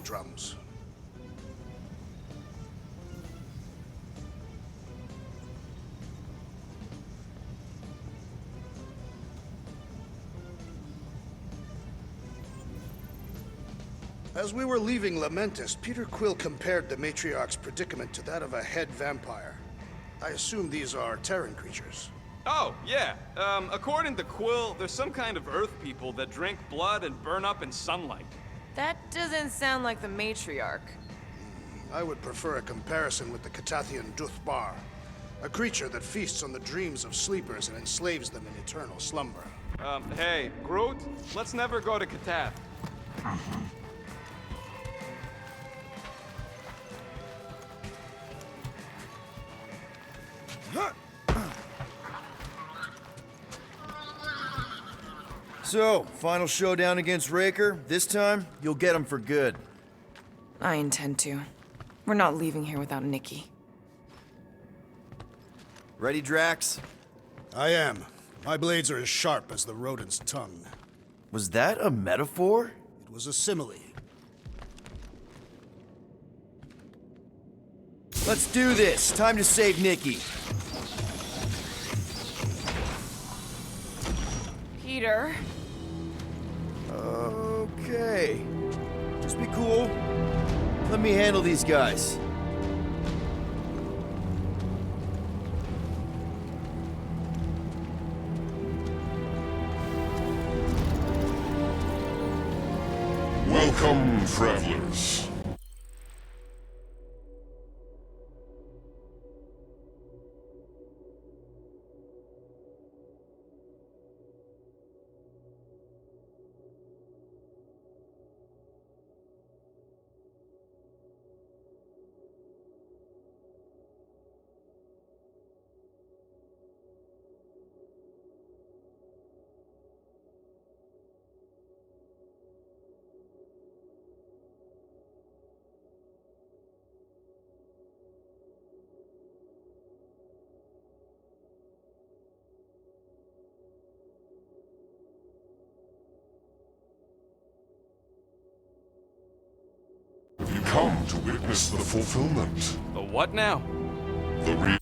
drums. As we were leaving Lamentus, Peter Quill compared the Matriarch's predicament to that of a head vampire. I assume these are Terran creatures. Oh, yeah. According to Quill, there's some kind of Earth people that drink blood and burn up in sunlight. That doesn't sound like the Matriarch. I would prefer a comparison with the Catathian Duthbar, a creature that feasts on the dreams of sleepers and enslaves them in eternal slumber. Hey, Groot, let's never go to Catath. So, final showdown against Raker. This time, you'll get him for good. I intend to. We're not leaving here without Nikki. Ready, Drax? I am. My blades are as sharp as the rodent's tongue. Was that a metaphor? It was a simile. Let's do this. Time to save Nikki. Peter. Okay. Just be cool. Let me handle these guys. Welcome, travelers. You come to witness the fulfillment. The what now? The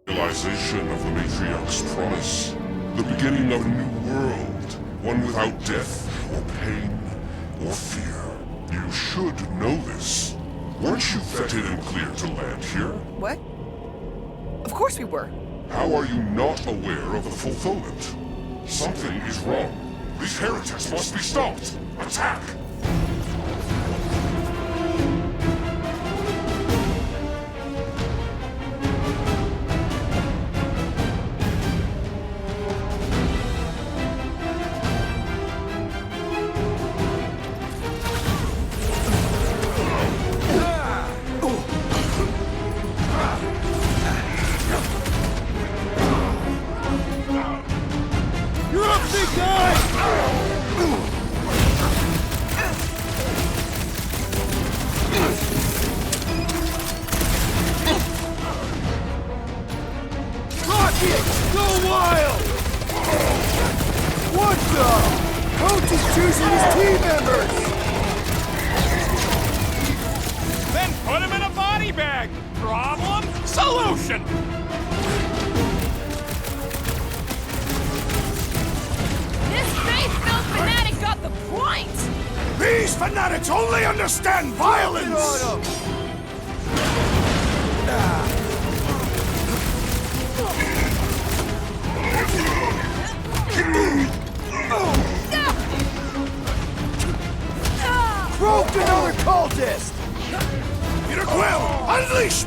realization of the Matriarch's promise. The beginning of a new world. One without death, or pain, or fear. You should know this. Weren't you vetted and cleared to land here? What? Of course we were. How are you not aware of the fulfillment? Something is wrong. These heretics must be stopped. Attack! You're up, big guy! Rocket! Go wild! What the? Coach is choosing his team members! Then put him in a body bag! Problem? Solution! This faith-filled fanatic got the point! These fanatics only understand violence!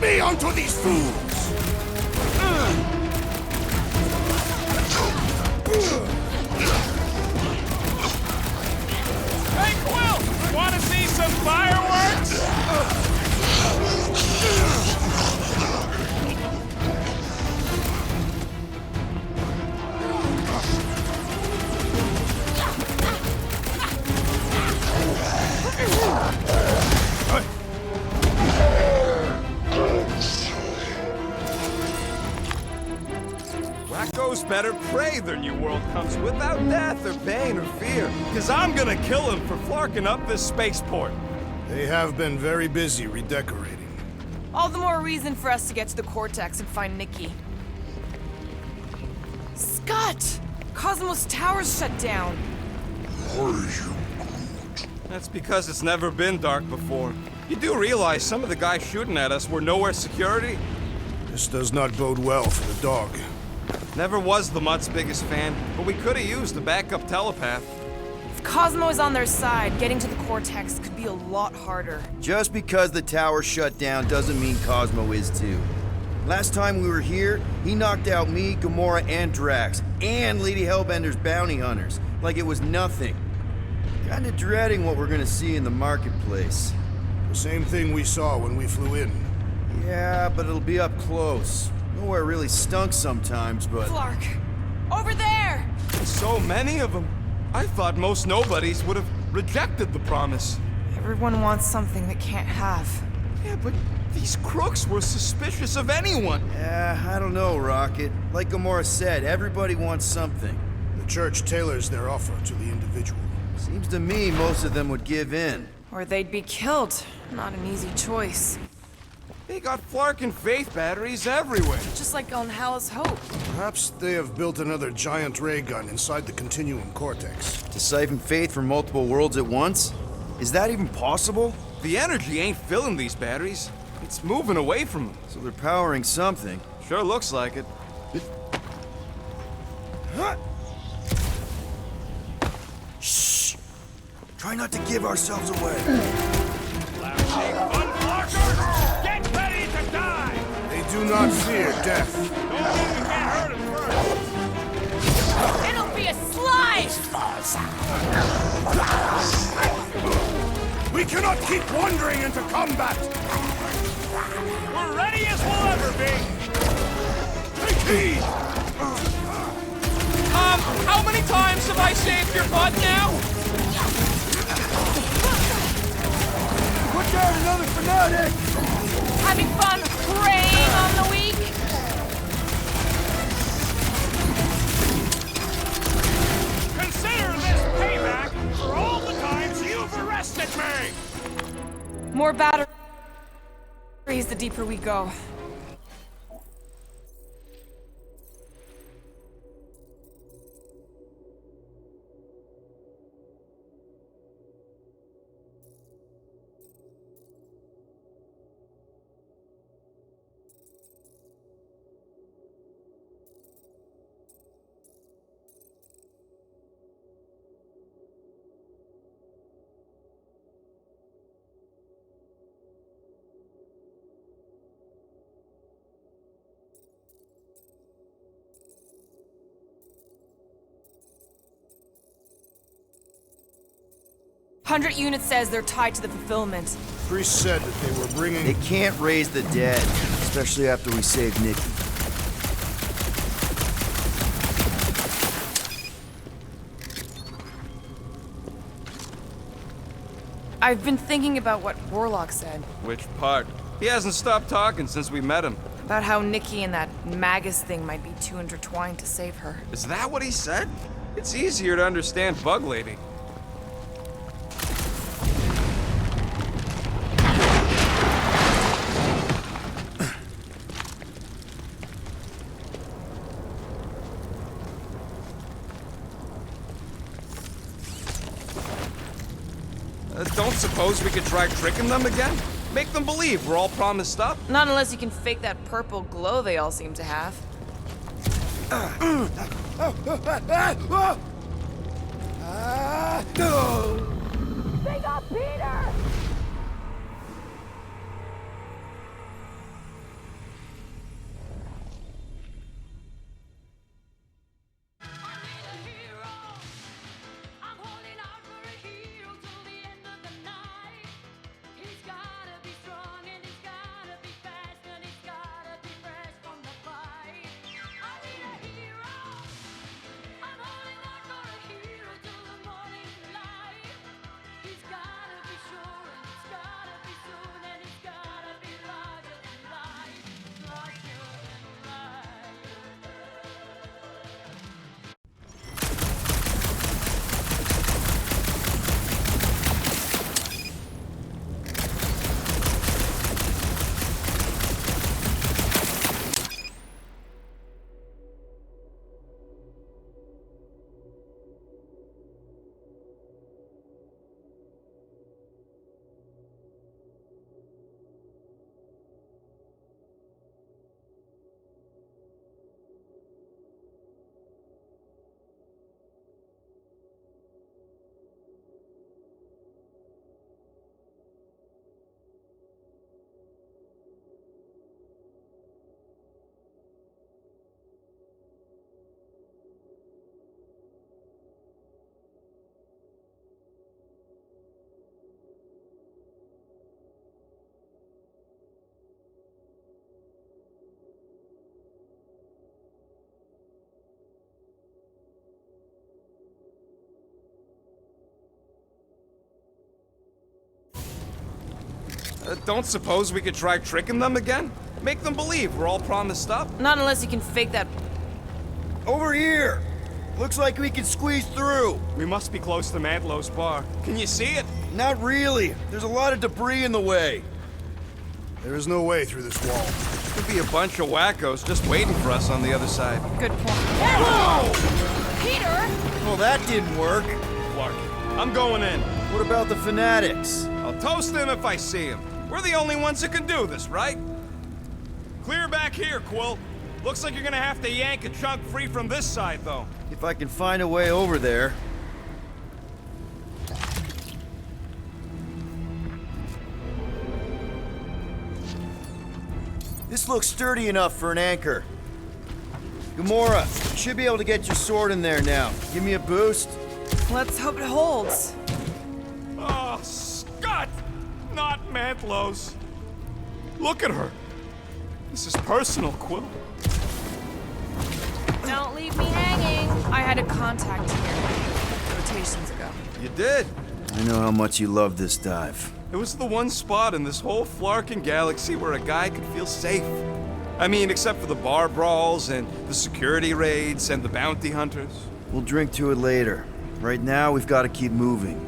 me onto these fools! Hey, Quill! Want to see some fireworks? Wacko's better pray their new world comes without death or pain or fear. Cause I'm gonna kill him for flarking up this spaceport. They have been very busy redecorating. All the more reason for us to get to the Cortex and find Nikki. Scott! Cosmos Tower's shut down. That's because it's never been dark before. You do realize some of the guys shooting at us were nowhere security? This does not bode well for the dog. Never was the Mutt's biggest fan, but we could have used a backup telepath. If Cosmo is on their side, getting to the Cortex could be a lot harder. Just because the tower shut down doesn't mean Cosmo is too. Last time we were here, he knocked out me, Gamora, and Drax, and Lady Hellbender's bounty hunters, like it was nothing. Kinda dreading what we're gonna see in the marketplace. The same thing we saw when we flew in. Yeah, but it'll be up close. Nowhere really stunk sometimes, but... Flark! Over there! So many of them. I thought most nobodies would have rejected the promise. Everyone wants something they can't have. Yeah, but these crooks were suspicious of anyone. Yeah, I don't know, Rocket. Like Gamora said, everybody wants something. The church tailors their offer to the individual. Seems to me most of them would give in. Or they'd be killed. Not an easy choice. They got Flark and Faith batteries everywhere. Just like on Hal's Hope. Perhaps they have built another giant ray gun inside the Continuum Cortex. To siphon faith from multiple worlds at once? Is that even possible? The energy ain't filling these batteries. It's moving away from them. So they're powering something. Sure looks like it. Shh! Try not to give ourselves away. Get ready to die! They do not fear death. Don't even get hurt at first. It'll be a slide! We cannot keep wandering into combat! We're ready as we'll ever be. Take heed! How many times have I saved your butt now? Put down another fanatic! Having fun preying on the weak? Consider this payback for all the times you've arrested me! More batteries the deeper we go. Hundred units says they're tied to the fulfillment. Priest said that they were bringing... They can't raise the dead, especially after we saved Nikki. I've been thinking about what Warlock said. Which part? He hasn't stopped talking since we met him. About how Nikki and that Magus thing might be too intertwined to save her. Is that what he said? It's easier to understand Bug Lady. Don't suppose we could try tricking them again? Make them believe we're all promised up? Not unless you can fake that purple glow they all seem to have. They got Peter! Don't suppose we could try tricking them again? Make them believe we're all promised up? Not unless you can fake that. Over here! Looks like we can squeeze through. We must be close to Mantlow's bar. Can you see it? Not really. There's a lot of debris in the way. There is no way through this wall. Could be a bunch of wackos just waiting for us on the other side. Good point. Whoa! Peter! Well, that didn't work. Clark, I'm going in. What about the fanatics? I'll toast them if I see them. We're the only ones that can do this, right? Clear back here, Quill. Looks like you're gonna have to yank a chunk free from this side, though. If I can find a way over there. This looks sturdy enough for an anchor. Gamora, you should be able to get your sword in there now. Give me a boost. Let's hope it holds. Oh, Scott! Not Mantlow's. Look at her. This is personal, Quill. Don't leave me hanging. I had a contact here rotations ago. You did. I know how much you love this dive. It was the one spot in this whole Flarkin galaxy where a guy could feel safe. I mean, except for the bar brawls and the security raids and the bounty hunters. We'll drink to it later. Right now, we've got to keep moving.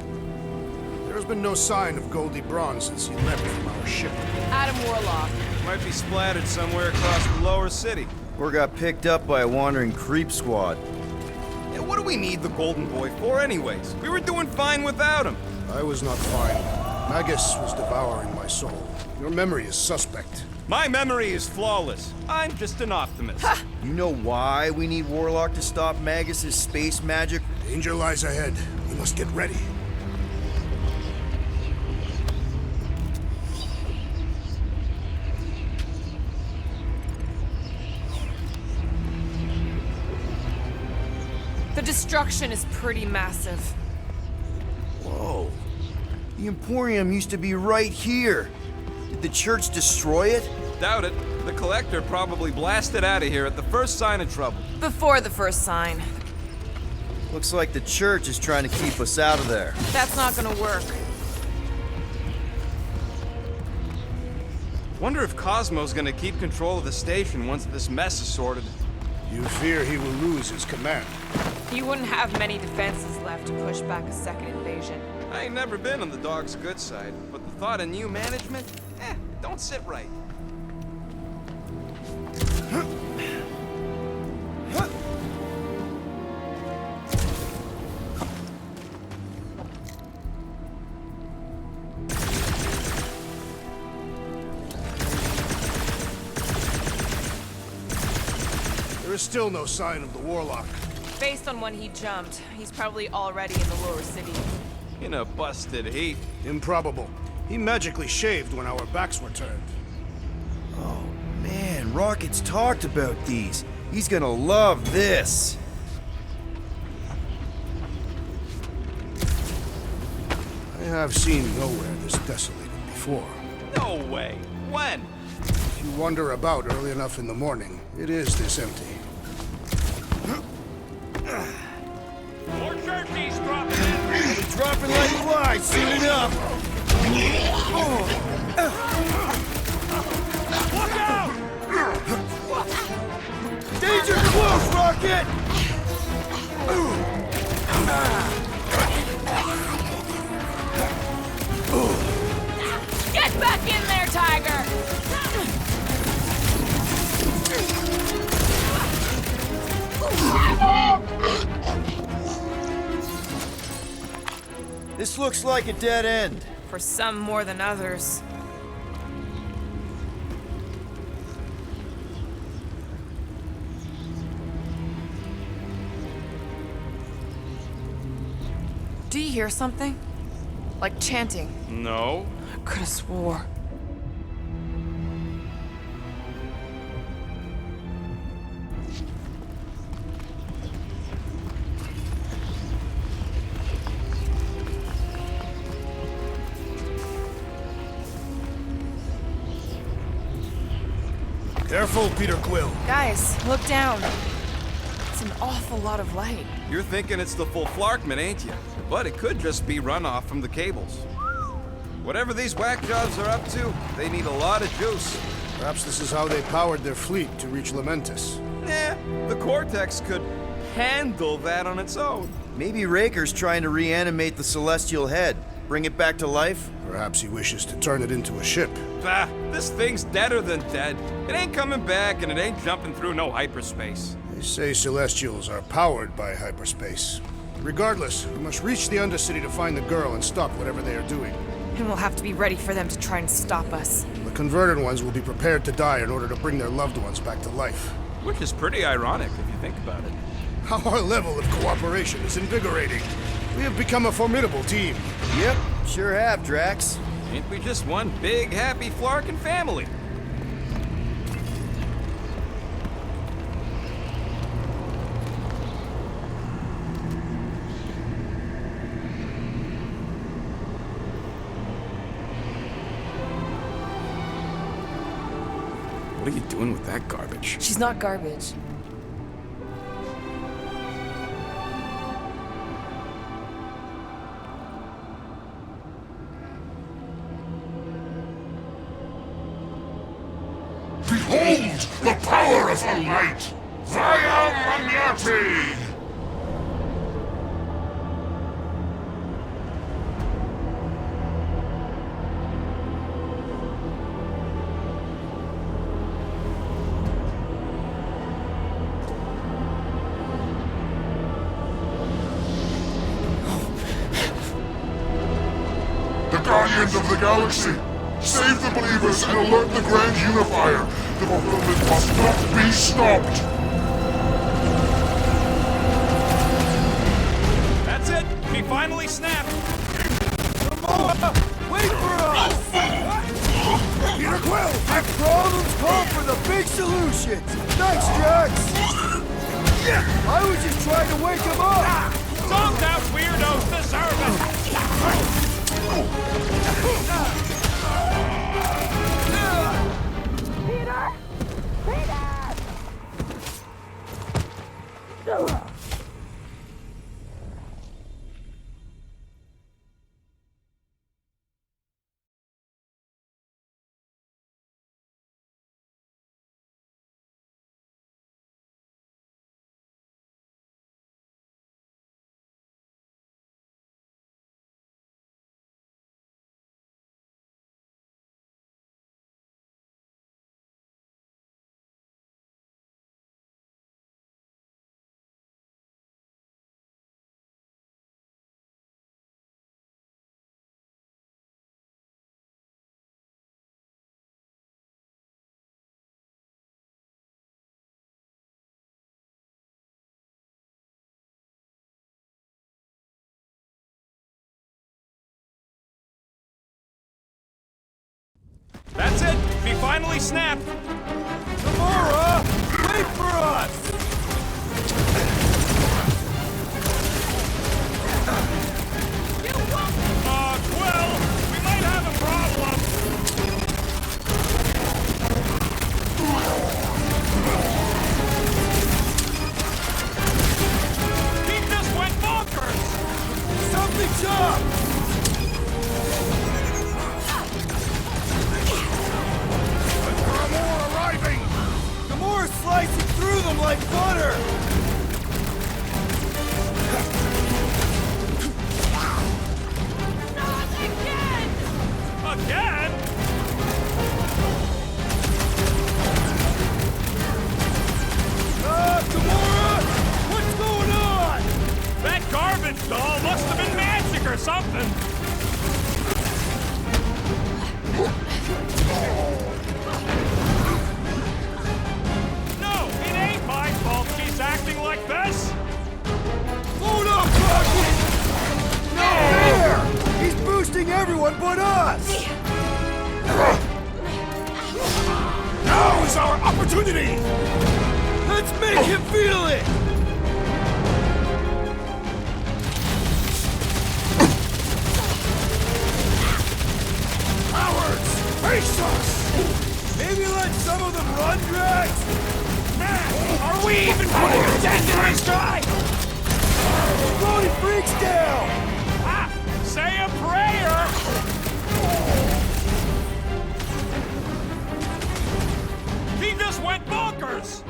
There's been no sign of Goldie Braun since he left from our ship. Adam Warlock. Might be splattered somewhere across the lower city. Or got picked up by a wandering creep squad. Yeah, what do we need the Golden Boy for anyways? We were doing fine without him. I was not fine. Magus was devouring my soul. Your memory is suspect. My memory is flawless. I'm just an optimist. You know why we need Warlock to stop Magus's space magic? Danger lies ahead. We must get ready. The destruction is pretty massive. Whoa. The Emporium used to be right here. Did the church destroy it? Doubt it. The Collector probably blasted out of here at the first sign of trouble. Before the first sign. Looks like the church is trying to keep us out of there. That's not gonna work. Wonder if Cosmo's gonna keep control of the station once this mess is sorted. You fear he will lose his command. He wouldn't have many defenses left to push back a second invasion. I ain't never been on the dog's good side, but the thought of new management, don't sit right. There is still no sign of the Warlock. Based on when he jumped, he's probably already in the lower city. In a busted heat. Improbable. He magically shaved when our backs were turned. Oh, man, Rocket's talked about these. He's gonna love this. I have seen nowhere this desolated before. No way. When? If you wander about early enough in the morning, it is this empty. More turkeys dropping in. Dropping like flies, soon enough. Look out! Danger close, Rocket! Get back in there, Tiger! This looks like a dead end. For some more than others. Do you hear something? Like chanting. No. I could have swore. Careful, Peter Quill. Guys, look down. It's an awful lot of light. You're thinking it's the full Flarkman, ain't you? But it could just be runoff from the cables. Whatever these whack jobs are up to, they need a lot of juice. Perhaps this is how they powered their fleet to reach Lamentis. The Cortex could handle that on its own. Maybe Raker's trying to reanimate the Celestial Head. Bring it back to life? Perhaps he wishes to turn it into a ship. Bah, this thing's deader than dead. It ain't coming back, and it ain't jumping through no hyperspace. They say Celestials are powered by hyperspace. Regardless, we must reach the Undercity to find the girl and stop whatever they are doing. And we'll have to be ready for them to try and stop us. The converted ones will be prepared to die in order to bring their loved ones back to life. Which is pretty ironic, if you think about it. Our level of cooperation is invigorating. We have become a formidable team. Yep, sure have, Drax. Ain't we just one big, happy Flarkin family? What are you doing with that garbage? She's not garbage. Behold the power of the light! Via Magnati! The Guardians of the Galaxy! Save the believers and alert the Grand Unifier! The fulfillment must not be stopped! That's it! She finally snapped! Wait for us! Peter Quill! If problems call for the big solutions! Thanks, Drax! I was just trying to wake him up! Zonked out weirdos deserve it! That's it! She finally snapped! Gamora! Wait for us! Quill! We might have a problem! He just went bonkers! Something's up! Gamora's slicing through them like butter! Again? Gamora! What's going on? That garbage doll must have been magic or something! No, it ain't my fault she's acting like this! Hold up, Rocket! No! There! He's boosting everyone but us! Now is our opportunity! Let's make him feel it! Cowards! Face us! Maybe let some of them run, Drax? Are we even putting a dent in his stride? Brody freaks down! Ah, say a prayer! He just went bonkers!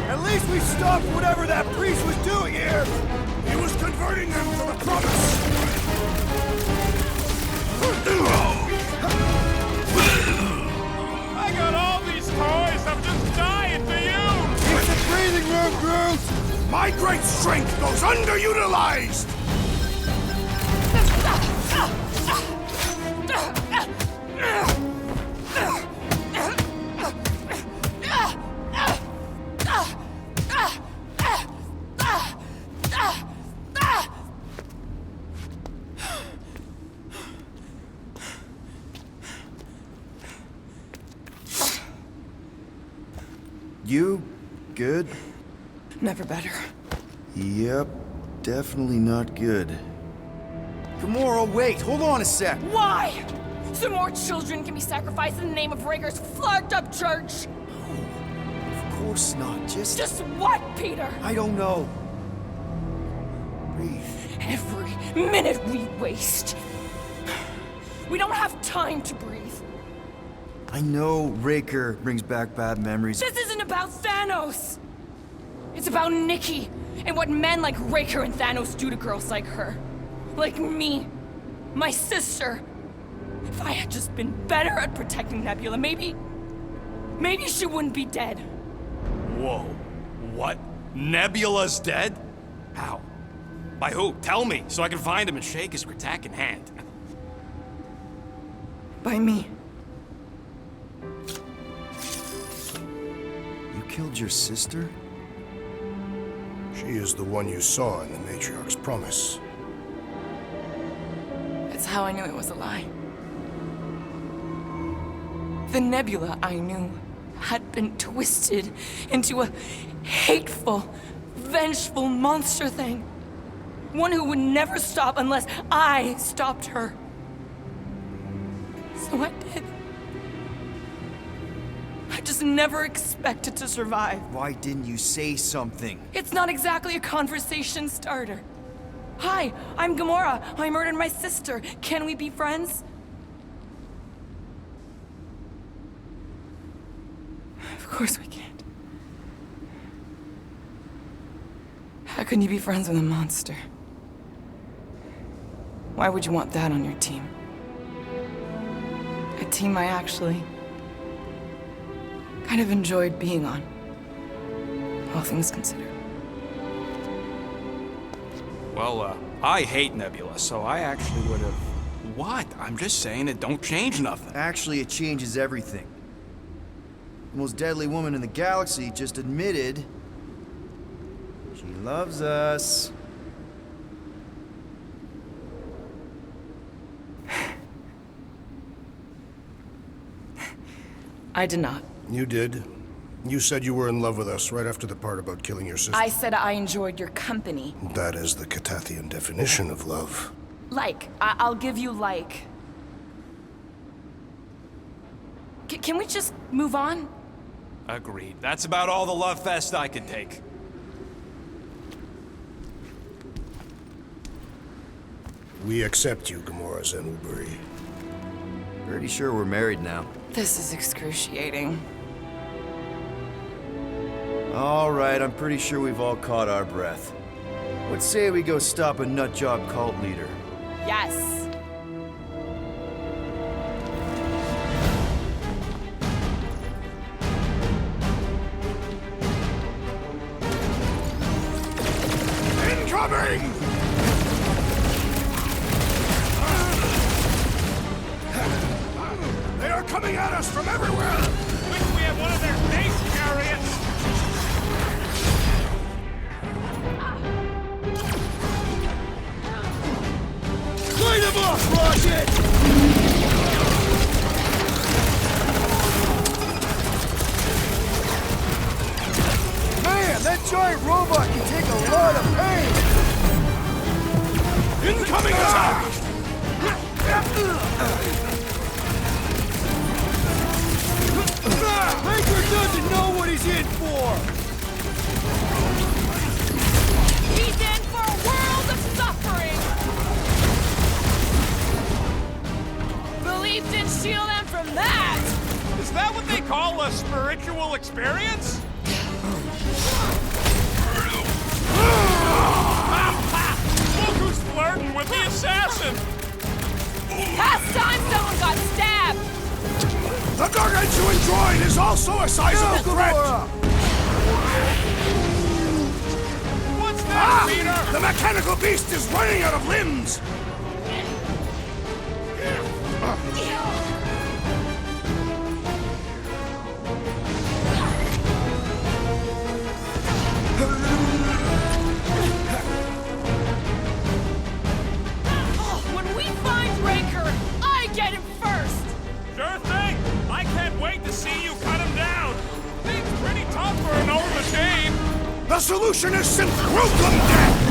At least we stopped whatever that priest was doing here! He was converting them to the promise! I got all these toys, I'm just dying to use! Keep the breathing room, Groot! My great strength goes underutilized! You good? Never better. Yep, definitely not good. Gamora, wait! Hold on a sec! Why? So more children can be sacrificed in the name of Raker's flagged up church? Of course not, Just what, Peter? I don't know. Breathe. Every minute we waste. We don't have time to breathe. I know Raker brings back bad memories. This isn't about Thanos. It's about Nikki and what men like Raker and Thanos do to girls like her. Like me. My sister. If I had just been better at protecting Nebula, maybe she wouldn't be dead. Whoa. What? Nebula's dead? How? By who? Tell me, so I can find him and shake his Kratak in hand. By me. You killed your sister? She is the one you saw in the Matriarch's promise. That's how I knew it was a lie. The Nebula I knew had been twisted into a hateful, vengeful monster thing. One who would never stop unless I stopped her. So I did. I just never expected to survive. Why didn't you say something? It's not exactly a conversation starter. Hi, I'm Gamora. I murdered my sister. Can we be friends? Of course we can't. How can you be friends with a monster? Why would you want that on your team? A team I actually kind of enjoyed being on, all things considered. Well, I hate Nebula, so I actually would have... What? I'm just saying it don't change nothing. Actually, it changes everything. The most deadly woman in the galaxy just admitted she loves us. I did not. You did. You said you were in love with us right after the part about killing your sister. I said I enjoyed your company. That is the Catathian definition of love. Like. I'll give you like. Can we just move on? Agreed. That's about all the love fest I could take. We accept you, Gamora Zenuburi. Pretty sure we're married now. This is excruciating. All right, I'm pretty sure we've all caught our breath. Let's say we go stop a nutjob cult leader. Yes. Incoming! They are coming at us from everywhere! Wish we had one of their base chariots! Light him up, Rocket! Man, that giant robot can take a lot of pain! Incoming attack! Baker doesn't know what he's in for! He's in for a world of suffering! Belief didn't shield them from that! Is that what they call a spiritual experience? Look who's flirting with the assassin! Past time someone got stabbed! The gargantuan droid is also a sizable threat! What's that, Peter? The mechanical beast is running out of limbs! When we find Raker, I get him first! Sure thing! I can't wait to see you cut him down! Thing's pretty tough for an old machine! The solution is synchroplum death!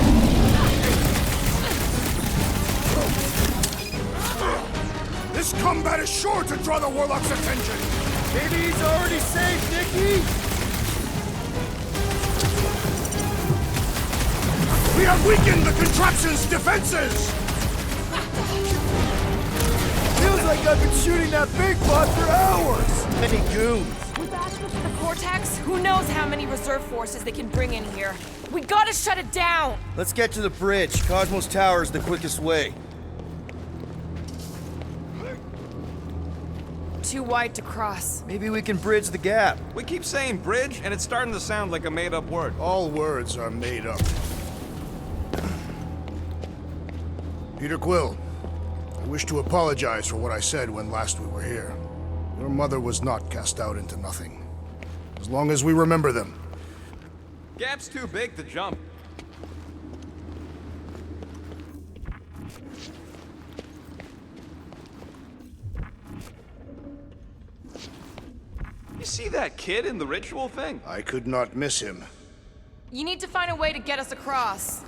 This combat is sure to draw the Warlock's attention! Maybe he's already safe, Nicky! We have weakened the contraption's defenses! Feels like I've been shooting that big bot for hours! Many goons! With access to the Cortex, who knows how many reserve forces they can bring in here. We gotta shut it down! Let's get to the bridge. Cosmos Tower is the quickest way. Too wide to cross. Maybe we can bridge the gap. We keep saying bridge, and it's starting to sound like a made-up word. All words are made up. Peter Quill, I wish to apologize for what I said when last we were here. Your mother was not cast out into nothing. As long as we remember them. Gap's too big to jump. You see that kid in the ritual thing? I could not miss him. You need to find a way to get us across.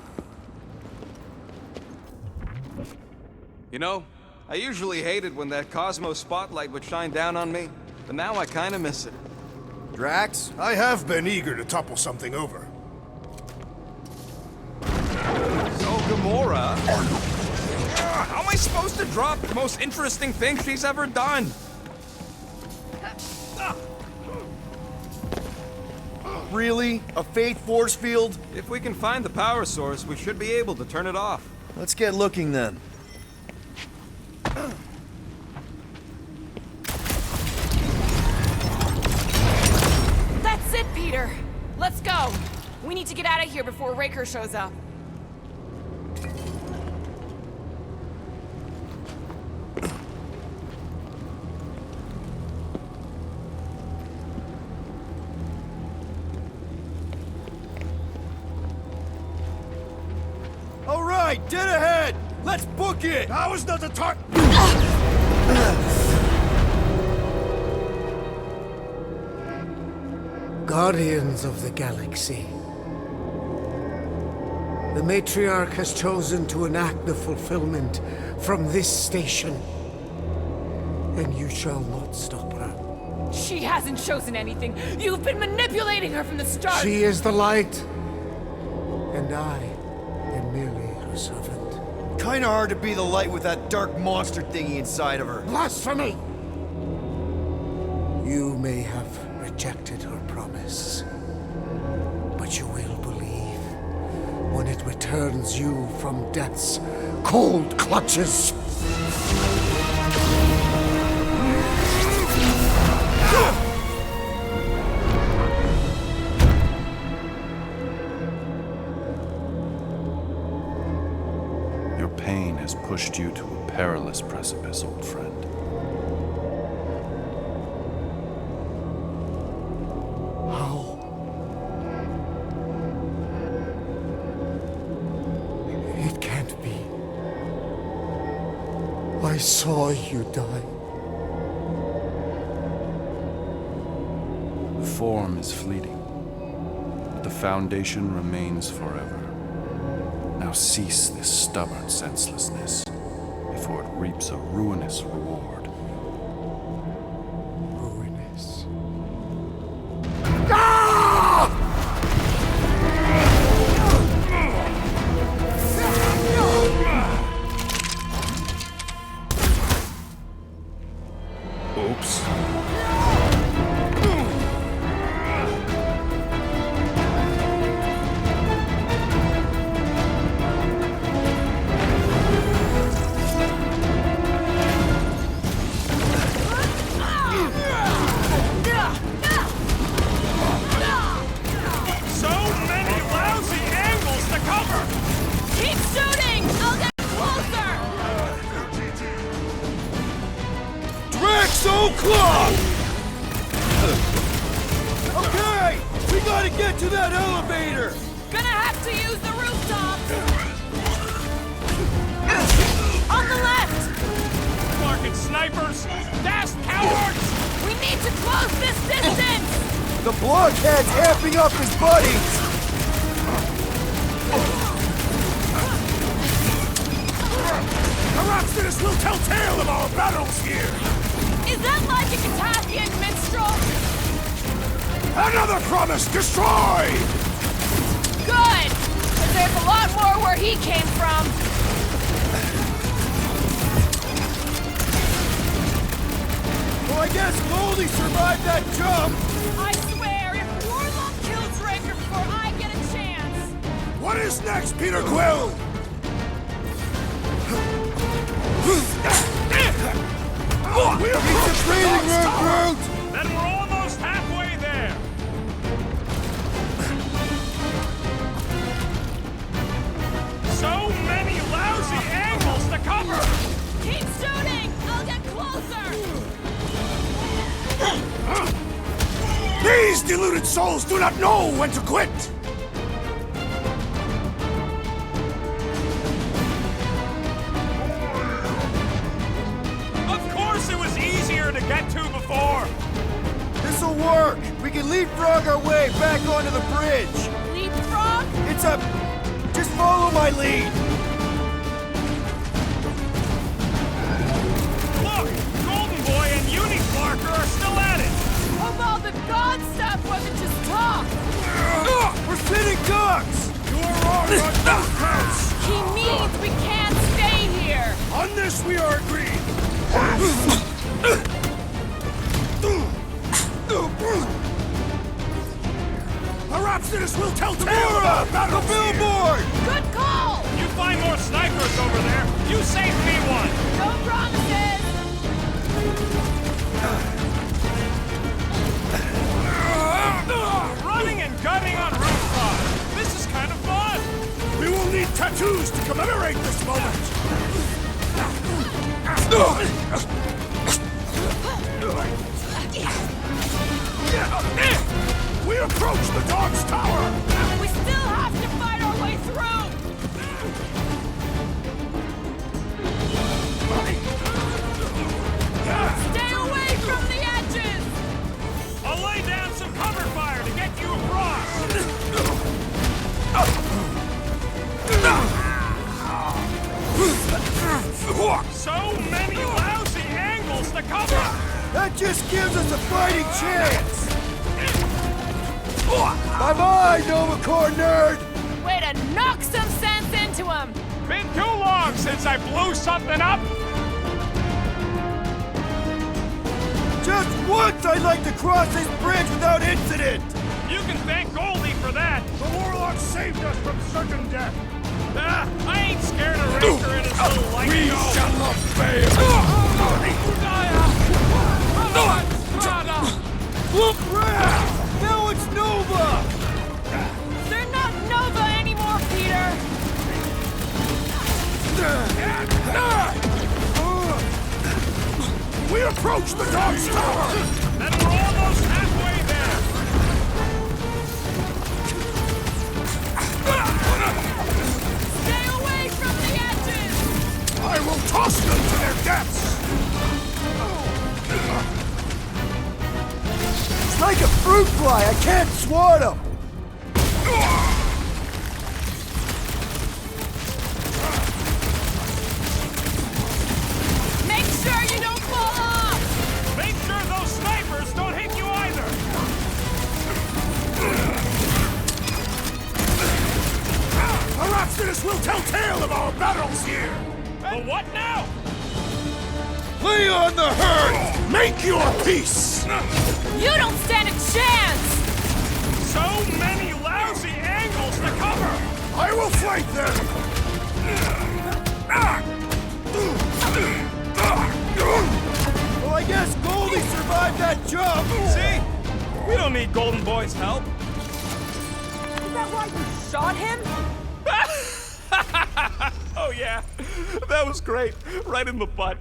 You know, I usually hated when that Cosmos spotlight would shine down on me, but now I kinda miss it. Drax? I have been eager to topple something over. So, Gamora... how am I supposed to drop the most interesting thing she's ever done? Really? A Fate force field? If we can find the power source, we should be able to turn it off. Let's get looking then. That's it, Peter! Let's go! We need to get out of here before Raker shows up. All right, dead ahead! Let's book it! Now is not the time! Guardians of the Galaxy. The Matriarch has chosen to enact the fulfillment from this station. And you shall not stop her. She hasn't chosen anything. You've been manipulating her from the start. She is the light. And I am merely her servant. Kinda hard to be the light with that dark monster thingy inside of her. Blasphemy! You may have rejected her promise, but you will believe when it returns you from death's cold clutches. Your pain has pushed you to a perilous precipice, old friend. How? It can't be. I saw you die. The form is fleeting, but the foundation remains forever. Now cease this stubborn senselessness before it reaps a ruinous reward. Ruinous. Oops. So many lousy angles to cover! Keep shooting! I'll get closer! Drax O'Clock! Okay! We gotta get to that elevator! Gonna have to use the rooftops! On the left! Market snipers! Fast cowards! We need to close this distance! The blockhead's amping up his buddies! Herodotus will tell tale of our battles here! Is that like a Catasthian minstrel? Another promise destroyed! Good! 'Cause there's a lot more where he came from. Well, I guess Goldie survived that jump! I swear, if Warlock kills Raker before I get a chance... What is next, Peter Quill? We are Training recruit! Then we're almost halfway there! So many lousy angles to cover! Keep shooting! I'll get closer! These deluded souls do not know when to quit! Of course it was easier to get to before! This'll work! We can leapfrog our way back onto the bridge! Leapfrog? It's a... Just follow my lead! Look! Golden Boy and Unifarker are still at it! Hope all the god stuff wasn't just talk! We're sitting ducks! You are wrong on both counts! He means we can't stay here! On this we are agreed! Herodotus will tell tale of our The battles here! billboard! Good call! You find more snipers over there, you save me one! No promises! Running and gunning on rooftops! This is kind of fun! We will need tattoos to commemorate this moment! We approach the dog's tower! We still have to fight our way through! Stay away from the edges! I'll lay down some cover fire to get you across! So many lousy angles to cover! That just gives us a fighting chance! Bye-bye, Novacore nerd! Way to knock some sense into him! Been too long since I blew something up! Just once I'd like to cross this bridge without incident! You can thank Goldie for that! The warlock saved us from certain death! Ah, I ain't scared of Raker and his little light We show. shall not fail! Look, Raph! Now it's Nova! They're not Nova anymore, Peter! We approach the dog's tower! Then we're almost halfway there! Stay away from the edges! I will toss them to their deaths! It's like a fruit fly, I can't swat him! Make sure you don't fall off! Make sure those snipers don't hit you either! Herodotus will tell tale of our battles here! The what now? Lay on the herd! May make your peace! You don't stand a chance! So many lousy angles to cover! I will flank them! Well, I guess Goldie survived that jump! See? We don't need Golden Boy's help. Is that why you shot him? Oh yeah, that was great. Right in the butt.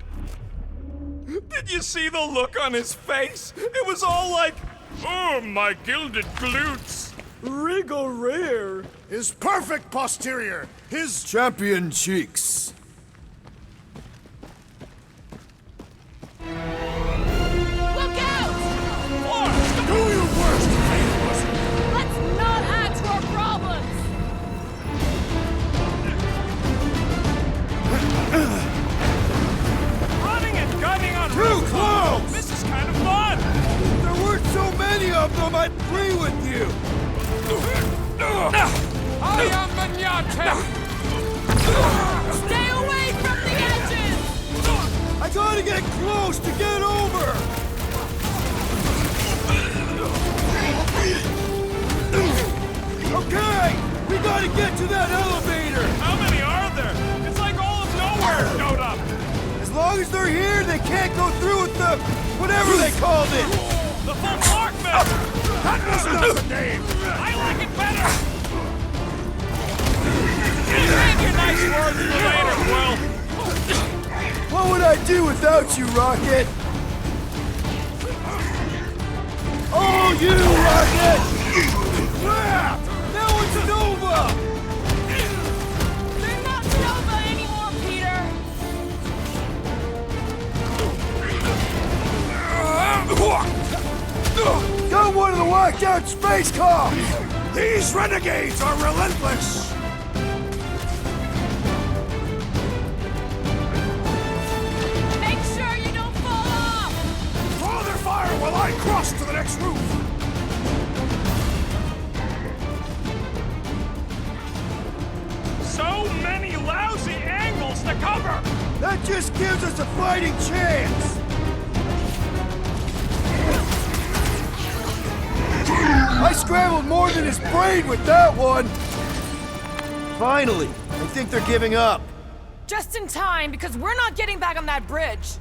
Did you see the look on his face? It was all like, oh, my gilded glutes. Wriggle rare. His perfect posterior! His... Champion cheeks. Look out! Do your worst, Faithless! Let's not add to our problems! Running and gunning on Too rooftops. close! This is kind of fun. If there weren't so many of them, I'd agree with you. I am Manyatek. Stay away from the edges! I gotta get close to get over! Okay! We gotta get to that elevator! How many are there? It's like all of nowhere showed up. As long as they're here, they can't go through with the... whatever they called it! The full park method. That was not the name! I like it better. Save your nice words for later, Quill. What would I do without you, Rocket? Oh, you, Rocket! Yeah! Now it's Nova! They're not Nova anymore, Peter! Got one of the locked out space cops! These renegades are relentless! Make sure you don't fall off! Draw their fire while I cross to the next roof! So many lousy angles to cover. That just gives us a fighting chance! I scrambled more than his brain with that one! Finally! I think they're giving up. Just in time, because we're not getting back on that bridge.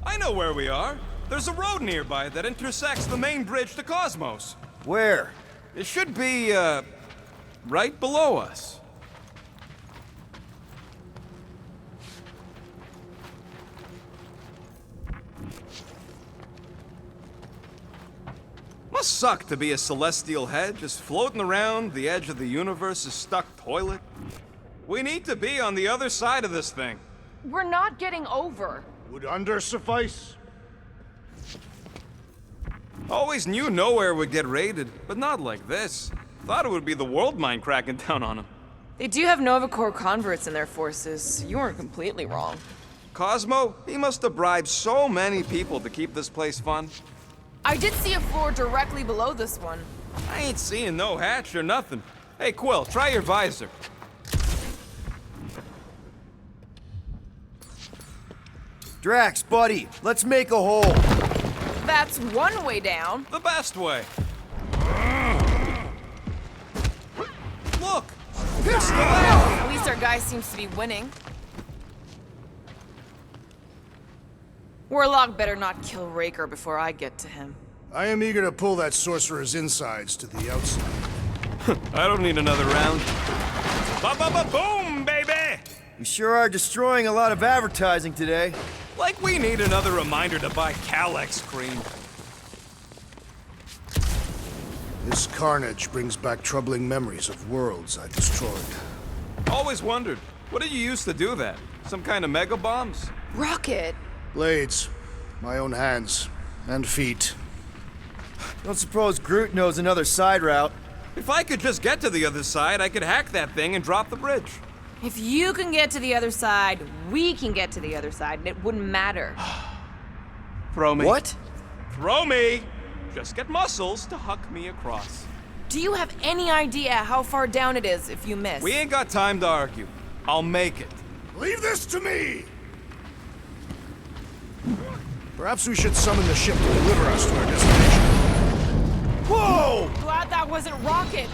I know where we are. There's a road nearby that intersects the main bridge to Cosmos. Where? It should be, right below us. Must suck to be a celestial head, just floating around the edge of the universe's stuck toilet. We need to be on the other side of this thing. We're not getting over. Would under suffice? Always knew nowhere would get raided, but not like this. Thought it would be the world mind cracking down on them. They do have Nova Corps converts in their forces. You weren't completely wrong. Cosmo, he must have bribed so many people to keep this place fun. I did see a floor directly below this one. I ain't seeing no hatch or nothing. Hey, Quill, try your visor. Drax, buddy, let's make a hole. That's one way down. The best way. Look! It's the left! At least our guy seems to be winning. Warlock better not kill Raker before I get to him. I am eager to pull that sorcerer's insides to the outside. I don't need another round. Ba-ba-ba-boom, baby! We sure are destroying a lot of advertising today. Like we need another reminder to buy Calyx cream. This carnage brings back troubling memories of worlds I destroyed. Always wondered, what did you use to do that? Some kind of mega bombs? Rocket! Blades. My own hands. And feet. Don't suppose Groot knows another side route. If I could just get to the other side, I could hack that thing and drop the bridge. If you can get to the other side, we can get to the other side, and it wouldn't matter. Throw me. What? Throw me! Just get muscles to huck me across. Do you have any idea how far down it is if you miss? We ain't got time to argue. I'll make it. Leave this to me! Perhaps we should summon the ship to deliver us to our destination. Whoa! Glad that wasn't Rocket.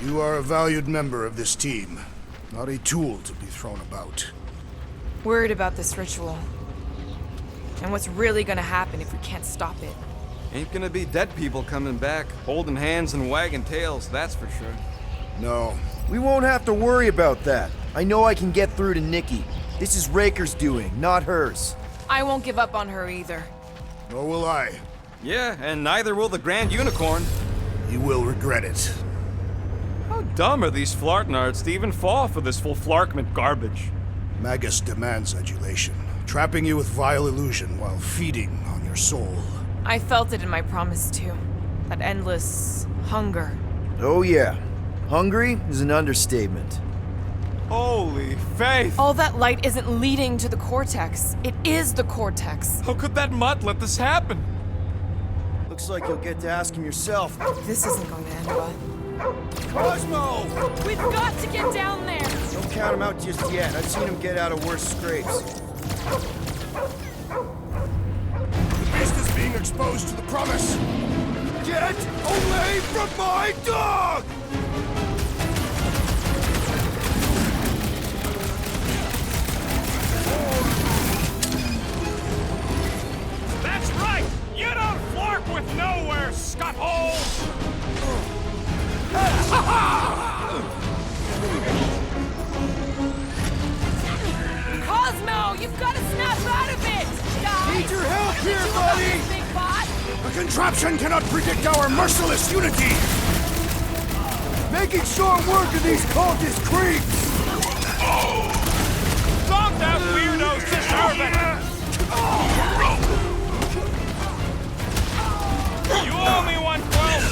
You are a valued member of this team, not a tool to be thrown about. Worried about this ritual. And what's really gonna happen if we can't stop it. Ain't gonna be dead people coming back, holding hands and wagging tails, that's for sure. No. We won't have to worry about that. I know I can get through to Nikki. This is Raker's doing, not hers. I won't give up on her either. Nor will I. Yeah, and neither will the Grand Unicorn. You will regret it. How dumb are these Flartnards to even fall for this full Flarkment garbage? Magus demands adulation, trapping you with vile illusion while feeding on your soul. I felt it in my promise too. That endless hunger. Oh yeah. Hungry is an understatement. Holy faith! All that light isn't leading to the cortex. It is the cortex. How could that mutt let this happen? Looks like you'll get to ask him yourself. This isn't going to end well. Cosmo! We've got to get down there! Don't count him out just yet. I've seen him get out of worse scrapes. The beast is being exposed to the promise. Get away from my dog! That's right! You don't flark with nowhere, scuttholes! Cosmo, you've got to snap out of it! Guys! Need your help I here, think you buddy! got this, Big Bot! The contraption cannot predict our merciless unity! Making short work of these cultist creeps! Stop that weirdo's disturbing! You owe me one, Quill!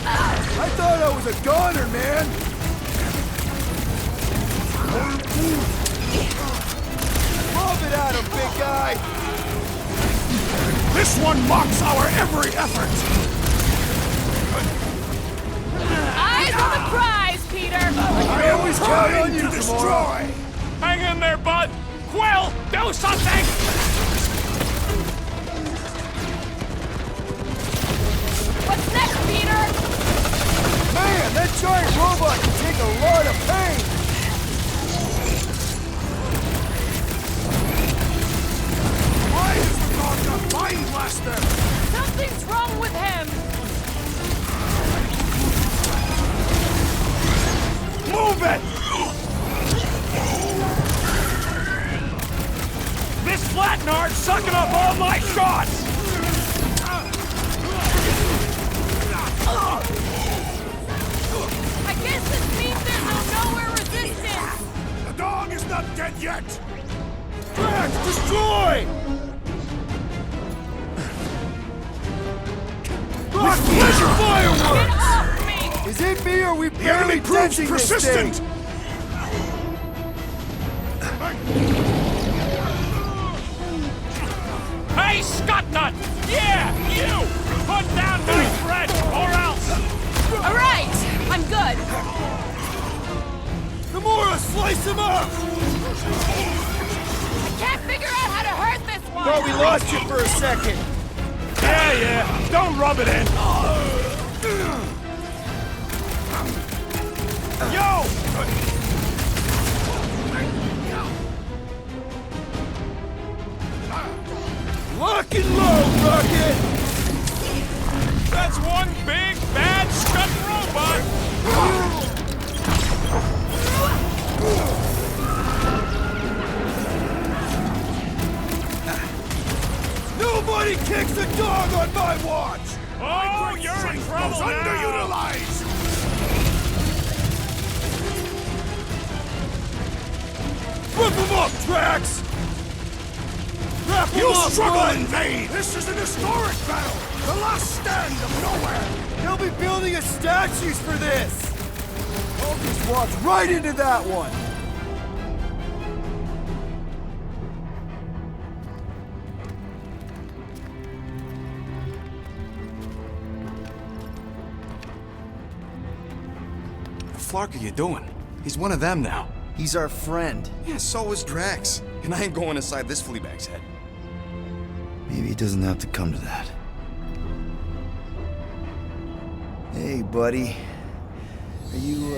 I thought I was a goner, man! Lob it at him, big guy! This one mocks our every effort! Eyes on the prize, Peter! I always count on you to destroy! Hang in there, bud! Quill, do something! What's next, Peter? Man, that giant robot can take a lot of pain! Why is the dog not Mind Blaster? Something's wrong with him! Move it! This Flatnard's sucking up all my shots! I guess this means there's no nowhere resistance! The dog is not dead yet! Drax, destroy! Rock pleasure Get fireworks! off me! Is it me or we the enemy proves persistent? Hey, Scuttnut! Yeah, you! Put down my threat, or else! Alright, I'm good. Gamora, slice him up! I can't figure out how to hurt this one! Thought we lost you for a second. Yeah, don't rub it in! Yo! Lock and load, Rocket! That's one big, bad, scut robot! Nobody kicks a dog on my watch! Oh, you're in trouble now! Underutilized! Rip him up, Drax! You struggle in vain! This is an historic battle! The last stand of nowhere! They'll be building us statues for this! I'll just walk right into that one! What the flark are you doing? He's one of them now. He's our friend. Yeah, so was Drax. And I ain't going inside this fleabag's head. Maybe it doesn't have to come to that. Hey, buddy. Are you,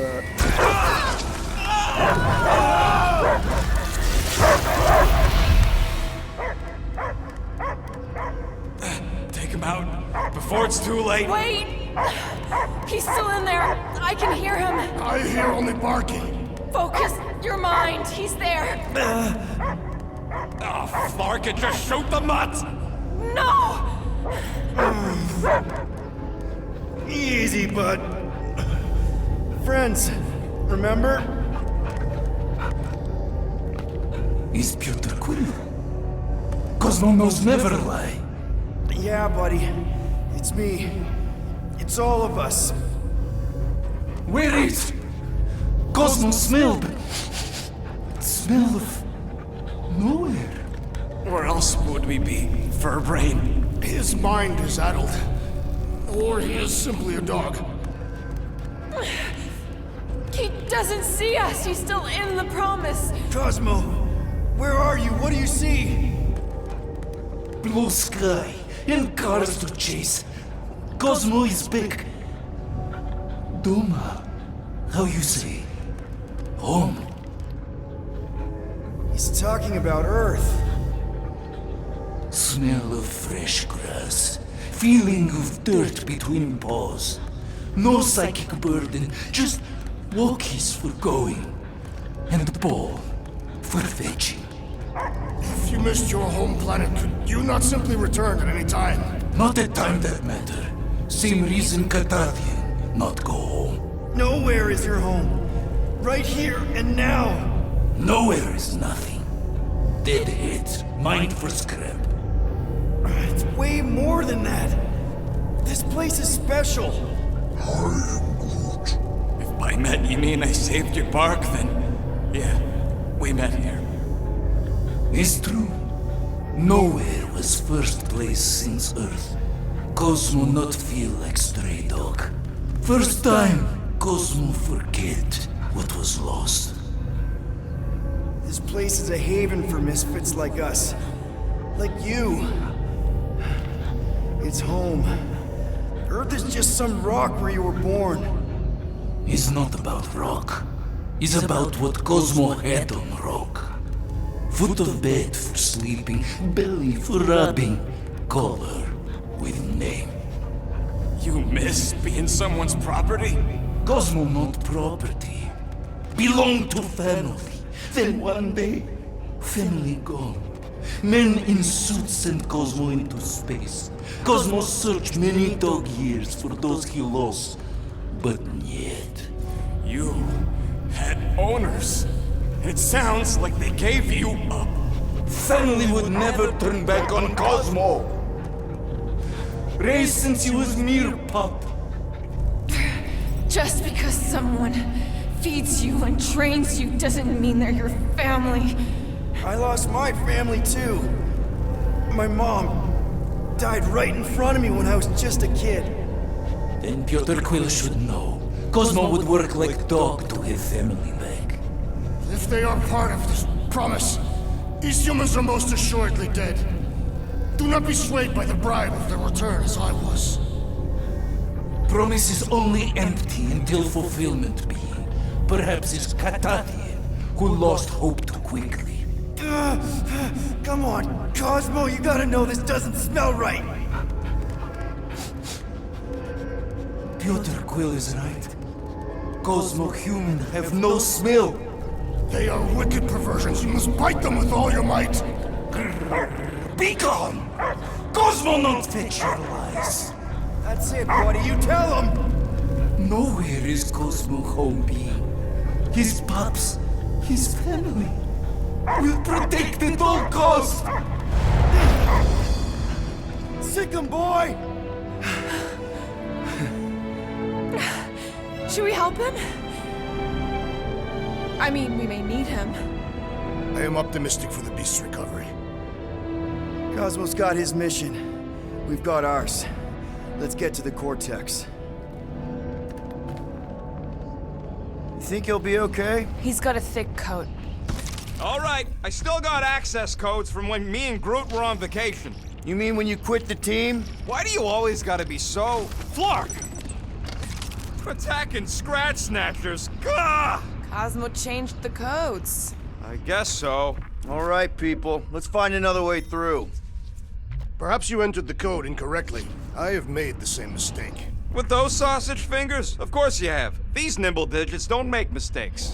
Take him out before it's too late. Wait! He's still in there. I can hear him. I hear only barking. Focus your mind. He's there. Oh, Flark, it just shoot the mutts! No! easy, bud. Friends, remember? He's Peter Quill. Cosmo knows never lie. Yeah, buddy. It's me. It's all of us. Where is Cosmo smelled? Smell of nowhere. Where else would we be, Furbrain? His mind is addled. Or he is simply a dog. He doesn't see us. He's still in the promise. Cosmo, where are you? What do you see? Blue sky and cars to chase. Cosmo is back. Doma, how you say? Home. He's talking about Earth. Smell of fresh grass. Feeling of dirt between paws. No psychic burden, just walkies for going. And the ball for fetching. If you missed your home planet, could you not simply return at any time? Not a time that matter. Same reason Carthathian not go home. Nowhere is your home. Right here and now. Nowhere is nothing. Dead heads, mind for scrap. It's way more than that. This place is special. If by met you mean I saved your bark, then yeah, we met here. It's true. Nowhere was first place since Earth. Cosmo not feel like stray dog. First time, Cosmo forget what was lost. This place is a haven for misfits like us. Like you. It's home. Earth is just some rock where you were born. It's not about rock. It's about what Cosmo had on rock. Foot of bed for sleeping, belly for rubbing, color with name. You miss being someone's property? Cosmo not property. Belong to family. Then one day, family gone. Men in suits sent Cosmo into space. Cosmo searched many dog years for those he lost. But yet... You had owners. It sounds like they gave you up. Family would never turn back on Cosmo. Raised since he was mere pup. Just because someone feeds you and trains you doesn't mean they're your family. I lost my family too. My mom died right in front of me when I was just a kid. Then Piotr Quill should know. Cosmo would work like dog to have family back. If they are part of this promise, these humans are most assuredly dead. Do not be swayed by the bribe of their return as I was. Promise is only empty until fulfillment be. Perhaps it's Carthathian who lost hope too quickly. Come on, Cosmo, you gotta know this doesn't smell right. Piotr Quill is right. Cosmo human have no smell. They are wicked perversions. You must bite them with all your might. Be gone! Cosmo not fetch your lies. That's it, buddy. You tell him. Nowhere is Cosmo home being. His pups, his family, will protect at all costs. Sick 'em, boy! Should we help him? I mean, we may need him. I am optimistic for the beast's recovery. Cosmo's got his mission. We've got ours. Let's get to the Cortex. think he'll be okay? He's got a thick coat. All right, I still got access codes from when me and Groot were on vacation. You mean when you quit the team? Why do you always gotta be so... Flark! Attacking Scratch Snatchers, gah! Cosmo changed the codes. I guess so. All right, people. Let's find another way through. Perhaps you entered the code incorrectly. I have made the same mistake. With those sausage fingers? Of course you have. These nimble digits don't make mistakes.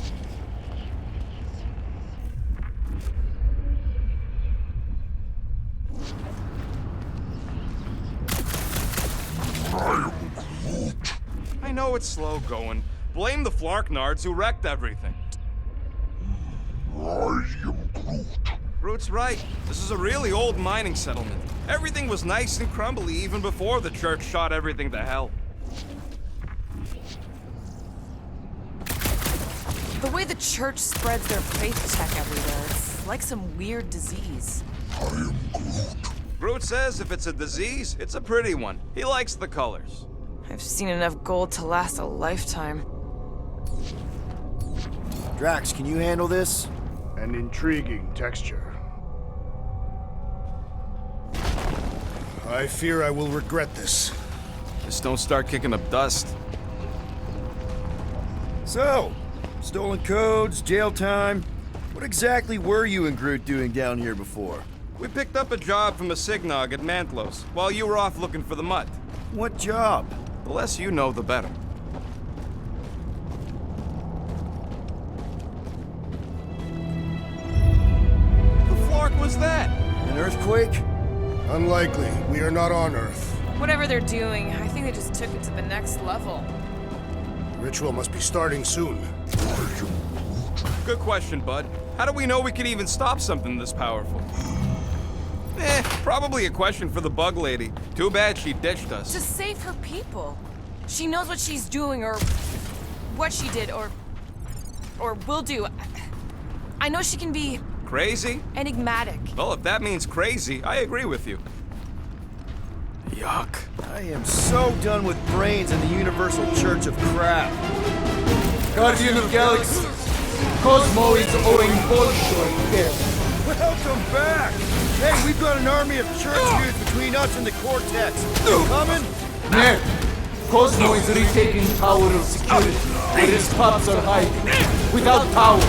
I know it's slow going. Blame the Flarknards who wrecked everything. I am Groot. Groot's right. This is a really old mining settlement. Everything was nice and crumbly even before the church shot everything to hell. The way the church spreads their faith tech everywhere, it's like some weird disease. I am Groot. Groot says if it's a disease, it's a pretty one. He likes the colors. I've seen enough gold to last a lifetime. Drax, can you handle this? An intriguing texture. I fear I will regret this. Just don't start kicking up dust. So, stolen codes, jail time. What exactly were you and Groot doing down here before? We picked up a job from a Signog at Mantlos, while you were off looking for the mutt. What job? The less you know, the better. The Flark was that? An earthquake? Unlikely. We are not on Earth. Whatever they're doing, I think they just took it to the next level. Ritual must be starting soon. Good question, bud. How do we know we can even stop something this powerful? Probably a question for the bug lady. Too bad she ditched us. To save her people. She knows what she's doing, or what she did, or will do. I know she can be Crazy? enigmatic. Well, if that means crazy, I agree with you. Yuck. I am so done with brains and the Universal Church of Crap. Guardian of Galaxies, Cosmo is owing Bolshoi here. Welcome back! Hey, we've got an army of church dudes between us and the Cortex. Coming? Ned, Cosmo is retaking Tower of Security, where his pups are hiding. Without Tower,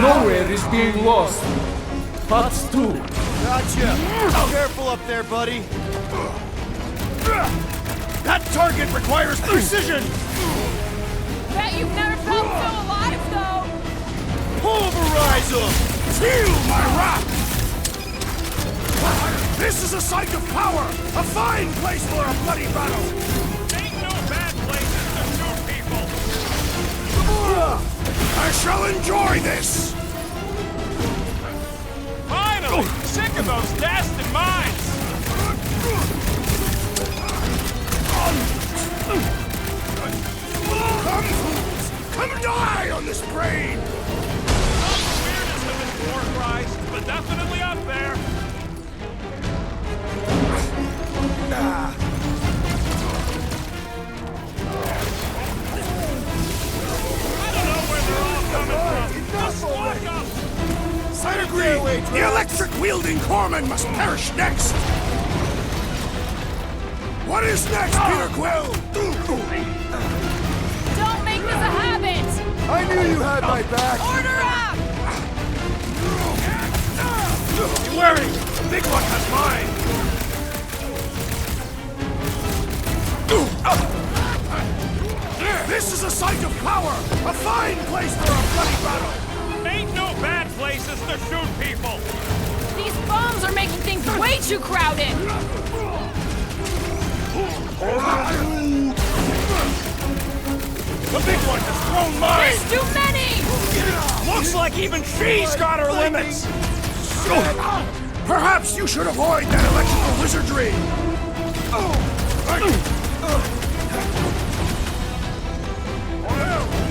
nowhere is being lost. Pups too. Gotcha! Careful up there, buddy. That target requires precision! Bet you've never felt so alive, though! Pulverize them! Feel my wrath! This is a site of power! A fine place for a bloody battle! Ain't no bad places to shoot people. I shall enjoy this! Finally! Sick of those dasted mines! Come, fools! Come die on this brain! Not the weirdest of his war cries, but definitely up there. I don't know where they're all coming from. Just walk up! I agree! The electric-wielding corpsman must perish next! What is next, Peter Quill? Don't make this a habit! I knew you had my back! Order up! Don't worry! The big one has mine! This is a site of power! A fine place for a bloody battle! Ain't no bad places to shoot people. These bombs are making things way too crowded! The big one has thrown mine. There's too many! Looks like even she's got her limits. Perhaps you should avoid that electrical wizardry!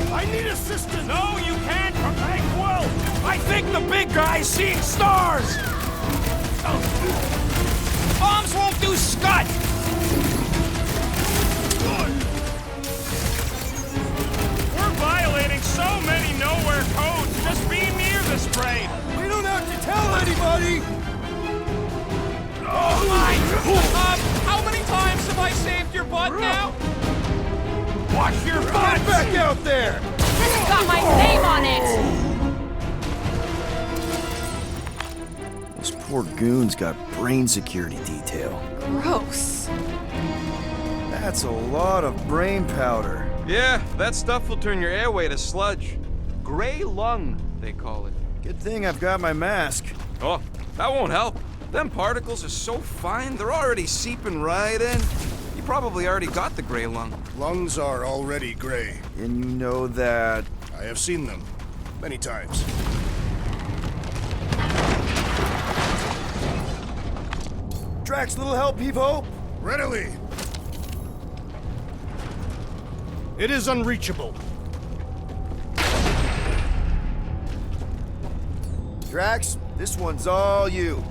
I need assistance! No, you can't. Hey, Quill. I think the big guy's seeing stars. Bombs won't do scut. We're violating so many I saved your butt now? Watch your butt! Get back out there! This has got my name on it! Those poor goons got brain security detail. Gross. That's a lot of brain powder. Yeah, that stuff will turn your airway to sludge. Gray lung, they call it. Good thing I've got my mask. Oh, that won't help. Them particles are so fine, they're already seeping right in. You probably already got the gray lung. Lungs are already gray. And you know that... I have seen them many times. Drax, little help, Heave-Ho? Readily. It is unreachable. Drax, this one's all you.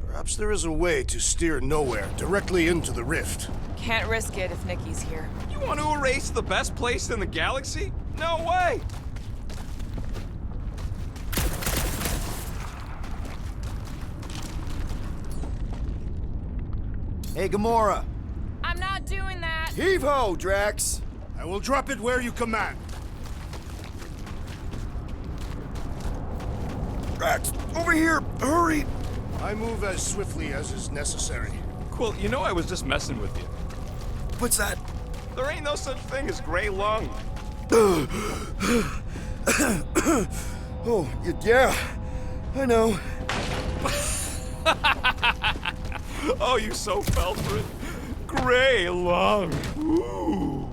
Perhaps there is a way to steer nowhere directly into the rift. Can't risk it if Nikki's here. You want to erase the best place in the galaxy? No way! Hey, Gamora. I'm not doing that! Heave-ho, Drax! I will drop it where you command. Drax, over here! Hurry! I move as swiftly as is necessary. Quill, you know I was just messing with you. What's that? There ain't no such thing as gray lung. Oh, yeah. I know. Oh, you so fell for it. Gray lung. Ooh.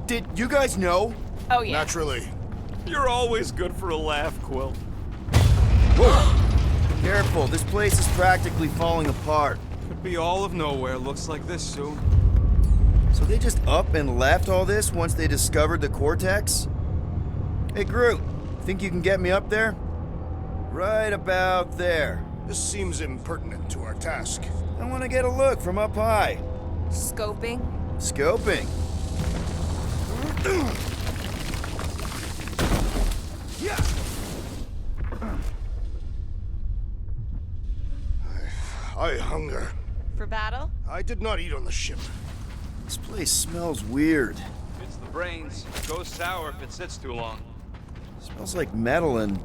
Did you guys know? Oh, yeah. Naturally. You're always good for a laugh, Quill. Whoa! Careful, this place is practically falling apart. Could be all of nowhere, looks like this soon. So they just up and left all this once they discovered the Cortex? Hey, Groot, think you can get me up there? Right about there. This seems impertinent to our task. I want to get a look from up high. Scoping? Scoping. Yeah. I hunger. For battle? I did not eat on the ship. This place smells weird. It's the brains. It goes sour if it sits too long. Smells like metal and,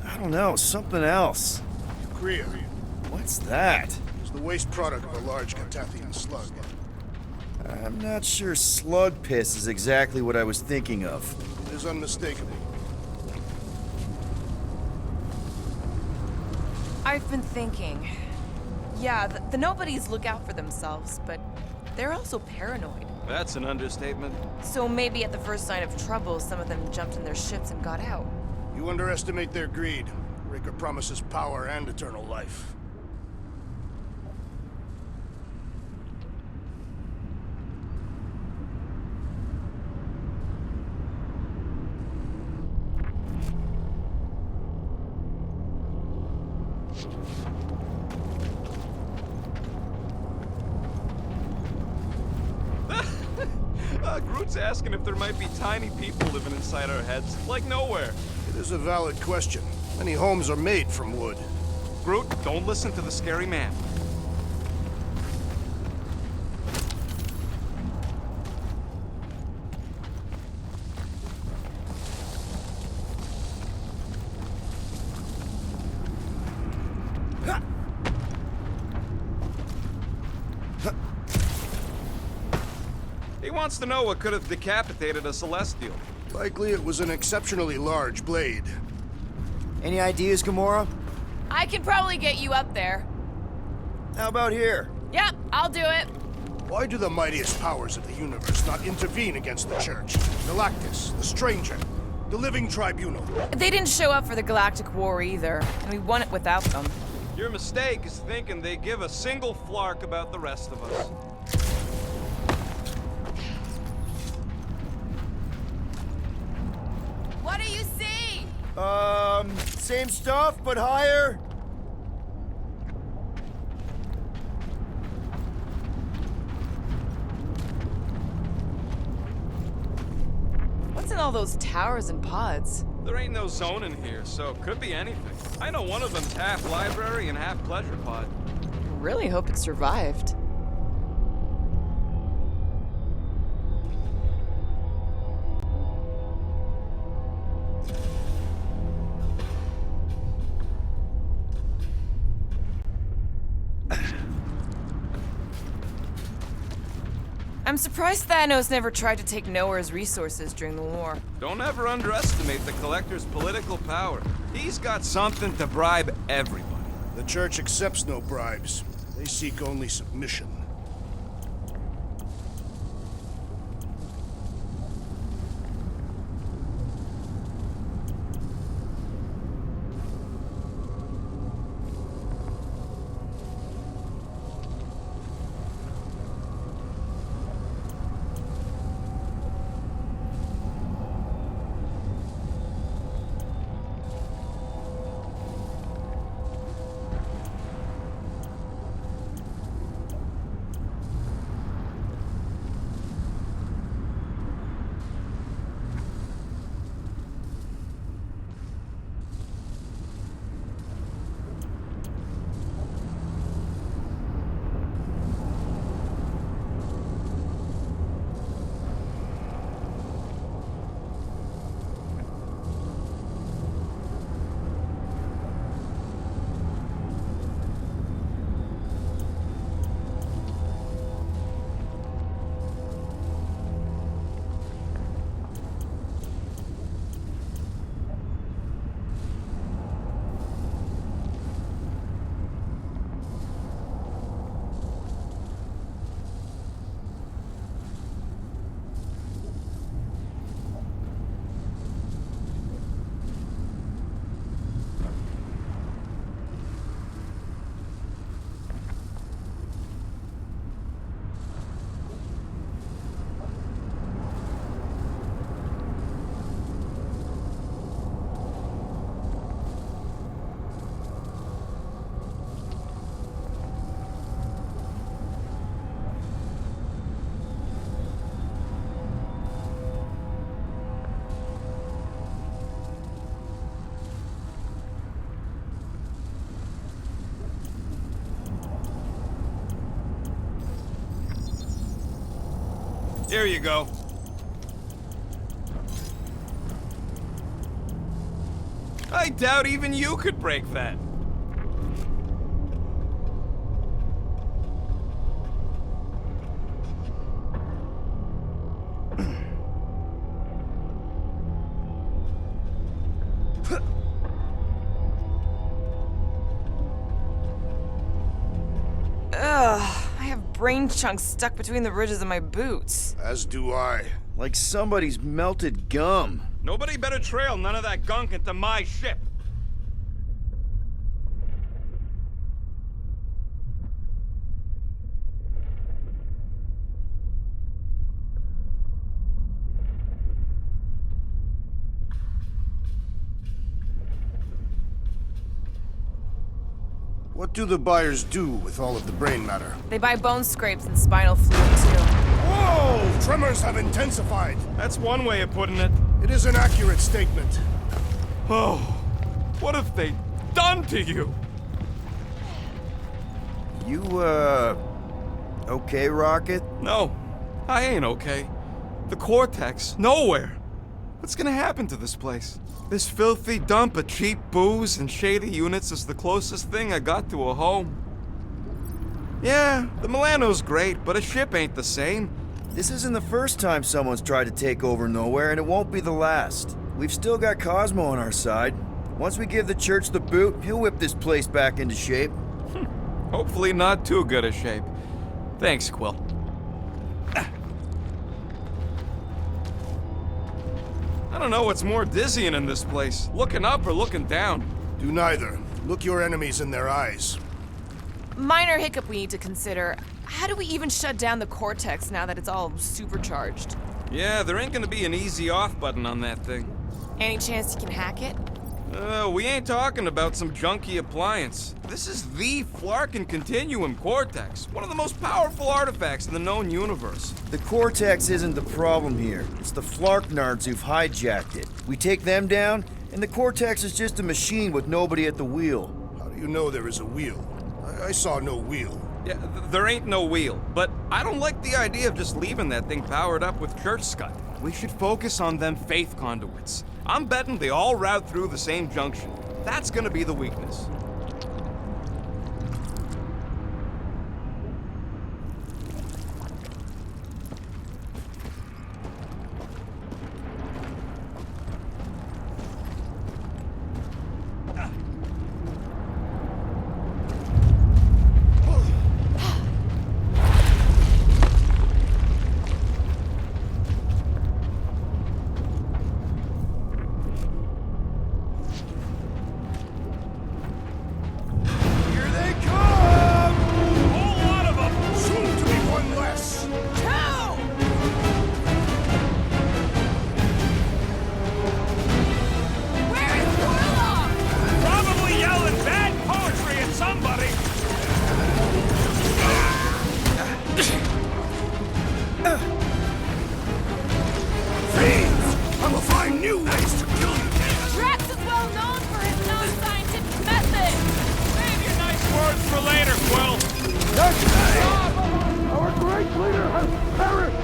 I don't know, something else. Kriya What's that? is the waste product of a large Catathian slug. I'm not sure slug piss is exactly what I was thinking of. It is unmistakable. I've been thinking. Yeah, the nobodies look out for themselves, but they're also paranoid. That's an understatement. So maybe at the first sign of trouble, some of them jumped in their ships and got out. You underestimate their greed. Raker promises power and eternal life. Groot's asking if there might be tiny people living inside our heads, like nowhere. It is a valid question. Many homes are made from wood. Groot, don't listen to the scary man. He wants to know what could have decapitated a Celestial. Likely it was an exceptionally large blade. Any ideas, Gamora? I can probably get you up there. How about here? Yep, I'll do it. Why do the mightiest powers of the universe not intervene against the Church? Galactus, the Stranger, the Living Tribunal. They didn't show up for the Galactic War either, and we won it without them. Your mistake is thinking they give a single flark about the rest of us. What do you see? Same stuff, but higher? What's in all those towers and pods? There ain't no zone in here, so it could be anything. I know one of them's half library and half pleasure pod. Really hope it survived. I'm surprised Thanos never tried to take Nowhere's resources during the war. Don't ever underestimate the Collector's political power. He's got something to bribe everybody. The Church accepts no bribes. They seek only submission. Here you go. I doubt even you could break that. Brain chunks stuck between the ridges of my boots. As do I. Like somebody's melted gum. Nobody better trail none of that gunk into my ship. What do the buyers do with all of the brain matter? They buy bone scrapes and spinal fluid, too. Whoa! Tremors have intensified. That's one way of putting it. It is an accurate statement. Oh, what have they done to you? You, okay, Rocket? No, I ain't okay. The Cortex, nowhere. What's gonna happen to this place? This filthy dump of cheap booze and shady units is the closest thing I got to a home. Yeah, the Milano's great, but a ship ain't the same. This isn't the first time someone's tried to take over Nowhere, and it won't be the last. We've still got Cosmo on our side. Once we give the Church the boot, he'll whip this place back into shape. Hopefully not too good a shape. Thanks, Quill. I don't know what's more dizzying in this place, looking up or looking down. Do neither. Look your enemies in their eyes. Minor hiccup we need to consider. How do we even shut down the Cortex now that it's all supercharged? Yeah, there ain't gonna be an easy off button on that thing. Any chance you can hack it? We ain't talking about some junky appliance. This is the Flarkin Continuum Cortex, one of the most powerful artifacts in the known universe. The Cortex isn't the problem here. It's the Flarknards who've hijacked it. We take them down, And the Cortex is just a machine with nobody at the wheel. How do you know there is a wheel? I saw no wheel. Yeah, there ain't no wheel, but I don't like the idea of just leaving that thing powered up with church scud. We should focus on them faith conduits. I'm betting they all route through the same junction. That's gonna be the weakness. Here they come! Whole lot of them! Soon to be one less! Where is Warlock? Probably yelling bad poetry at somebody. Fiends! I will find new ways to kill you! Drax is well known for his non-scientific methods. Save your nice words for later, Quill. Our great leader has perished!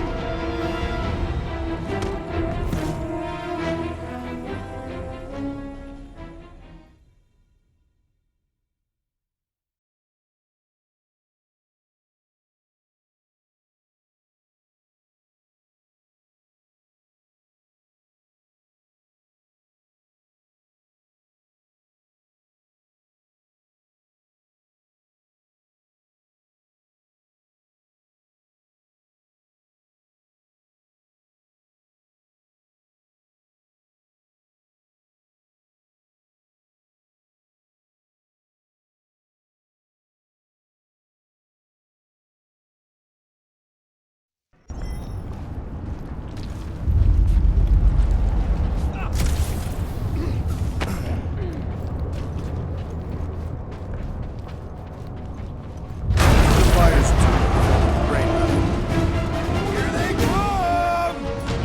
Fire's too great. Here they come!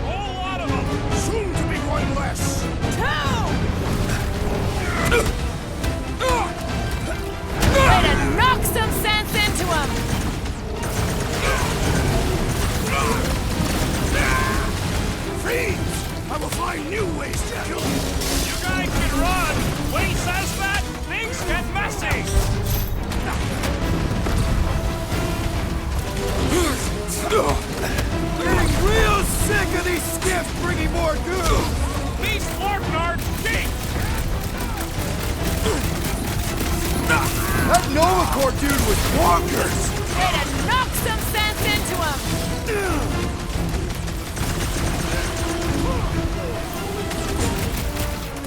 Whole lot of them. Soon to be one less! Way to knock some sense into him. Fiends! I will find new ways to kill you! You guys can run. When he says that, things get messy. Getting real sick of these skiffs bringing more goo! These Lorgnards stink. That Nova Corps dude was bonkers! Way to knock some sense into him.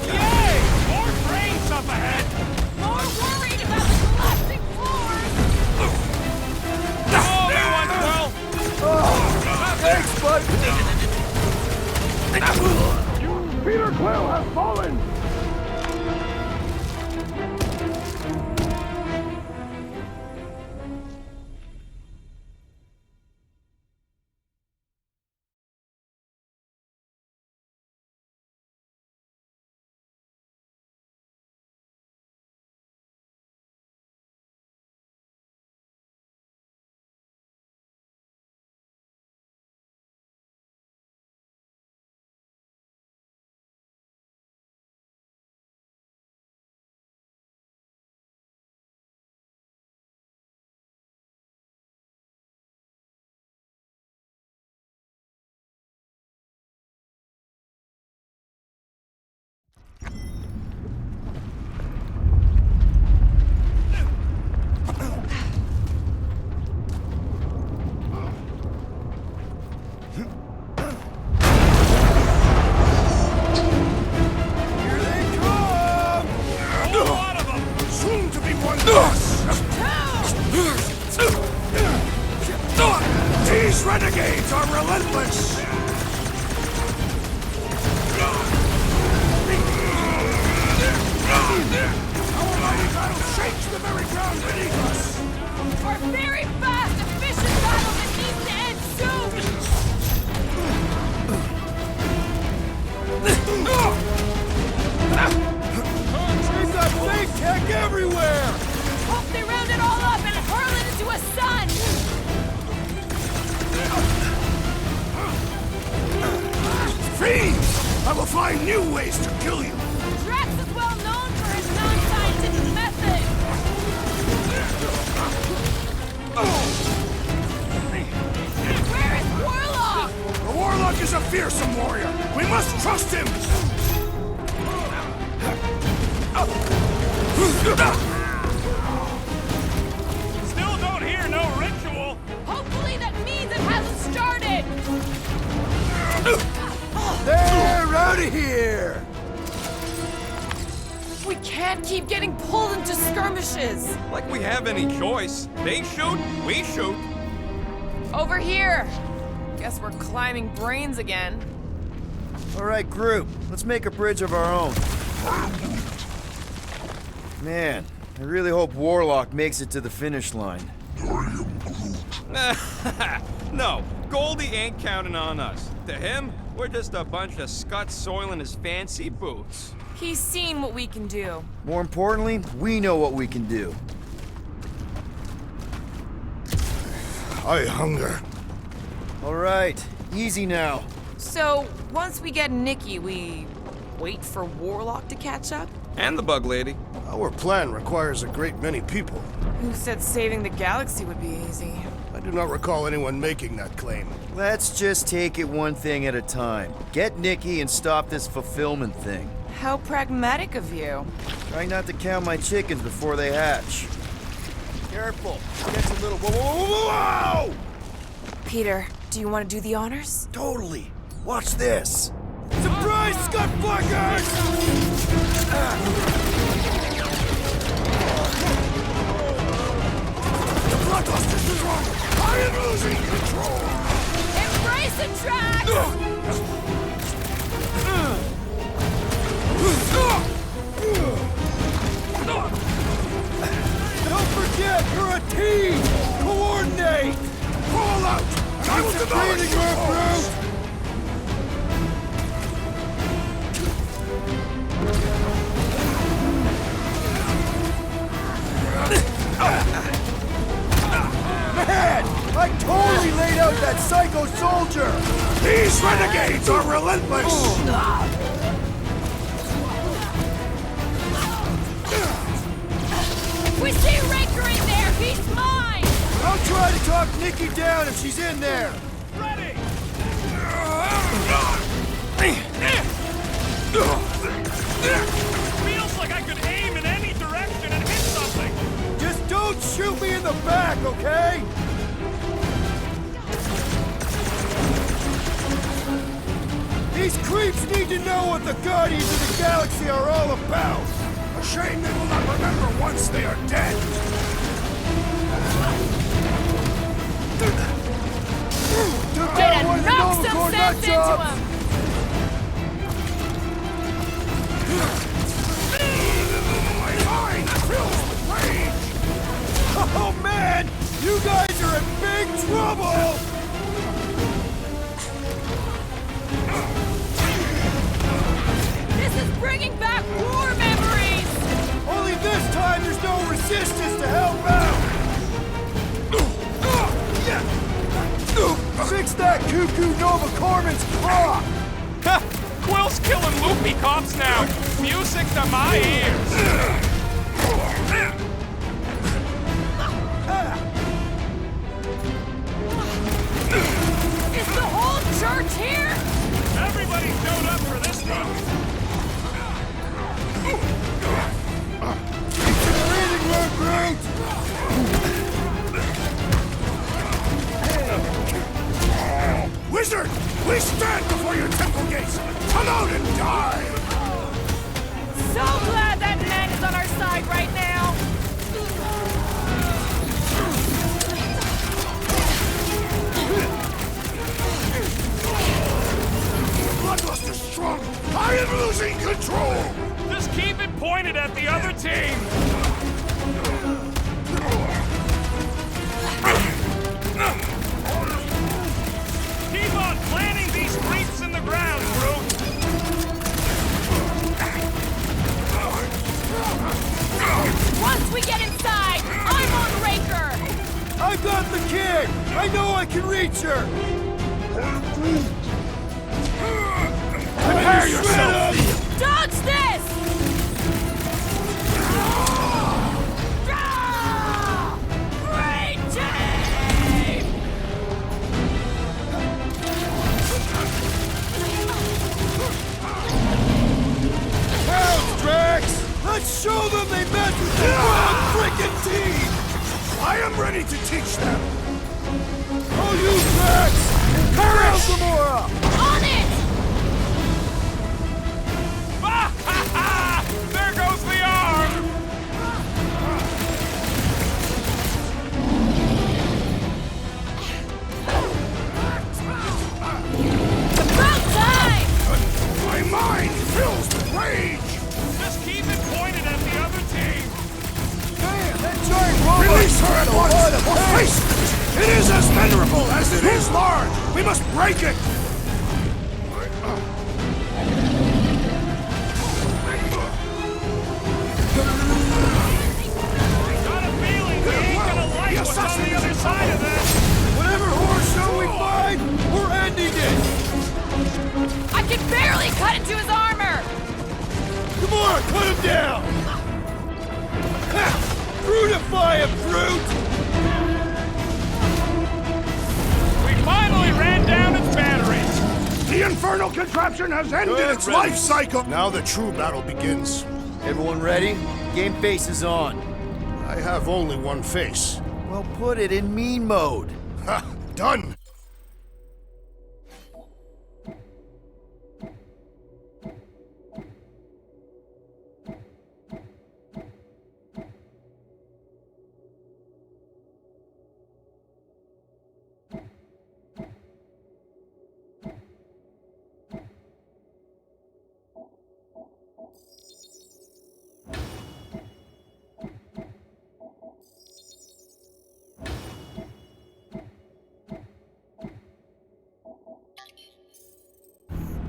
Yay! More trains up ahead. More worried about the collapsing floors. Oh, me one, Quill. Thanks, bud! Peter Quill has fallen! find new ways to kill you. Drax is well known for his non-scientific methods. Where is Warlock? The Warlock is a fearsome warrior. We must trust him. Still don't hear no ritual. Hopefully that means it hasn't started. They're out of here! We can't keep getting pulled into skirmishes. Like we have any choice. They shoot, we shoot. Over here. Guess we're climbing brains again. All right, group, let's make a bridge of our own. Man, I really hope Warlock makes it to the finish line. No, Goldie ain't counting on us. To him, we're just a bunch of scuts soiling his fancy boots. He's seen what we can do. More importantly, we know what we can do. I hunger. All right, easy now. So, once we get Nikki, we wait for Warlock to catch up? And the bug lady. Our plan requires a great many people. Who said saving the galaxy would be easy? I do not recall anyone making that claim. Let's just take it one thing at a time. Get Nikki and stop this fulfillment thing. How pragmatic of you. Try not to count my chickens before they hatch. Careful, gets a little whoa! Peter, do you want to do the honors? Totally. Watch this. Surprise, Scott Flaggers! The Bloodlusters is wrong! I am losing control! Embrace it, Drax! Don't forget, you're a team! Coordinate! Call out! And I will demolish your force! Man! I totally laid out that psycho soldier! These renegades are relentless! We see Raker in there! He's mine! I'll try to talk Nikki down if she's in there! Ready! Feels like I could aim in any direction and hit something. Just don't shoot me in the back, okay? These creeps need to know what the Guardians of the Galaxy are all about! A shame they will not remember once they are dead! Get a knock some sense into him! My mind fills with rage! Oh man! You guys are in big trouble! This is bringing back war memories! Only this time there's no resistance to help out! Fix that cuckoo Nova Corman's clock! Ha! Quill's killing loopy cops now. Music to my ears. Is the whole church here? Everybody showed up for this one. Breathing room, Groot! Wizard! We stand before your temple gates! Come out and die! So glad that man is on our side right now! The Bloodluster's strong! I am losing control! Just keep it pointed at the other team. Keep on planting these creeps in the ground, Groot. Once we get inside, I'm on Raker! I got the kid! I know I can reach her! Prepare yourself! Dodge this! Great team! Help, Drax! Let's show them they met with the wrong freaking team! I am ready to teach them! Oh, you Drax! Courage! Gamora! On it! There goes the arm! About time! My mind fills with rage! Just keep it pointed at the other team! Release her at once! Or face it! It is as venerable as it is large! We must break it! Got a feeling we ain't gonna like what's on the other side of this! Whatever horse show we find, we're ending it! I can barely cut into his armor! Gamora, cut him down! Ha! Fruitify him, Fruit! We finally ran down its batteries! The infernal contraption has ended Good its riddance. life cycle! Now the true battle begins. Everyone ready? Game face is on. I have only one face. Well, put it in mean mode. Ha! Done!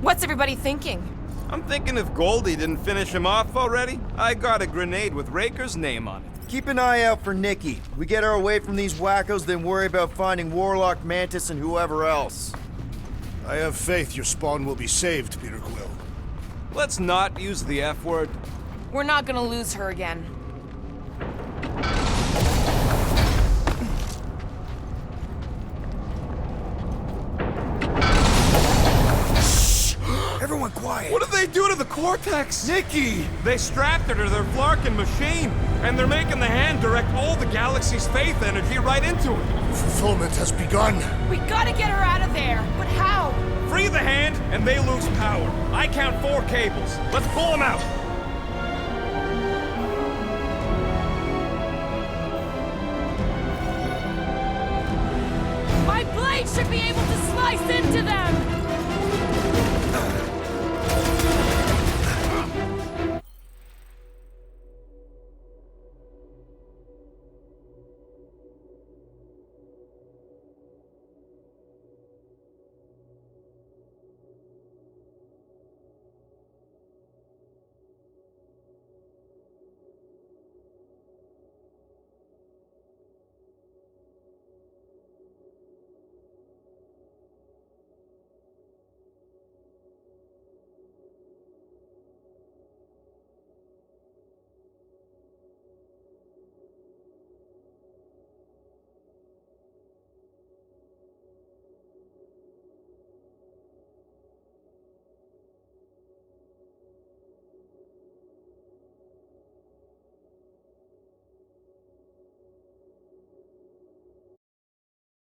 What's everybody thinking? I'm thinking if Goldie didn't finish him off already, I got a grenade with Raker's name on it. Keep an eye out for Nikki. We get her away from these wackos, then worry about finding Warlock, Mantis, and whoever else. I have faith your spawn will be saved, Peter Quill. Let's not use the F word. We're not gonna lose her again. Everyone quiet! What did they do to the Cortex? Nikki! They strapped her to their Flarkin machine, and they're making the hand direct all the galaxy's faith energy right into it. Fulfillment has begun. We gotta get her out of there! But how? Free the hand, and they lose power. I count 4 cables. Let's pull them out.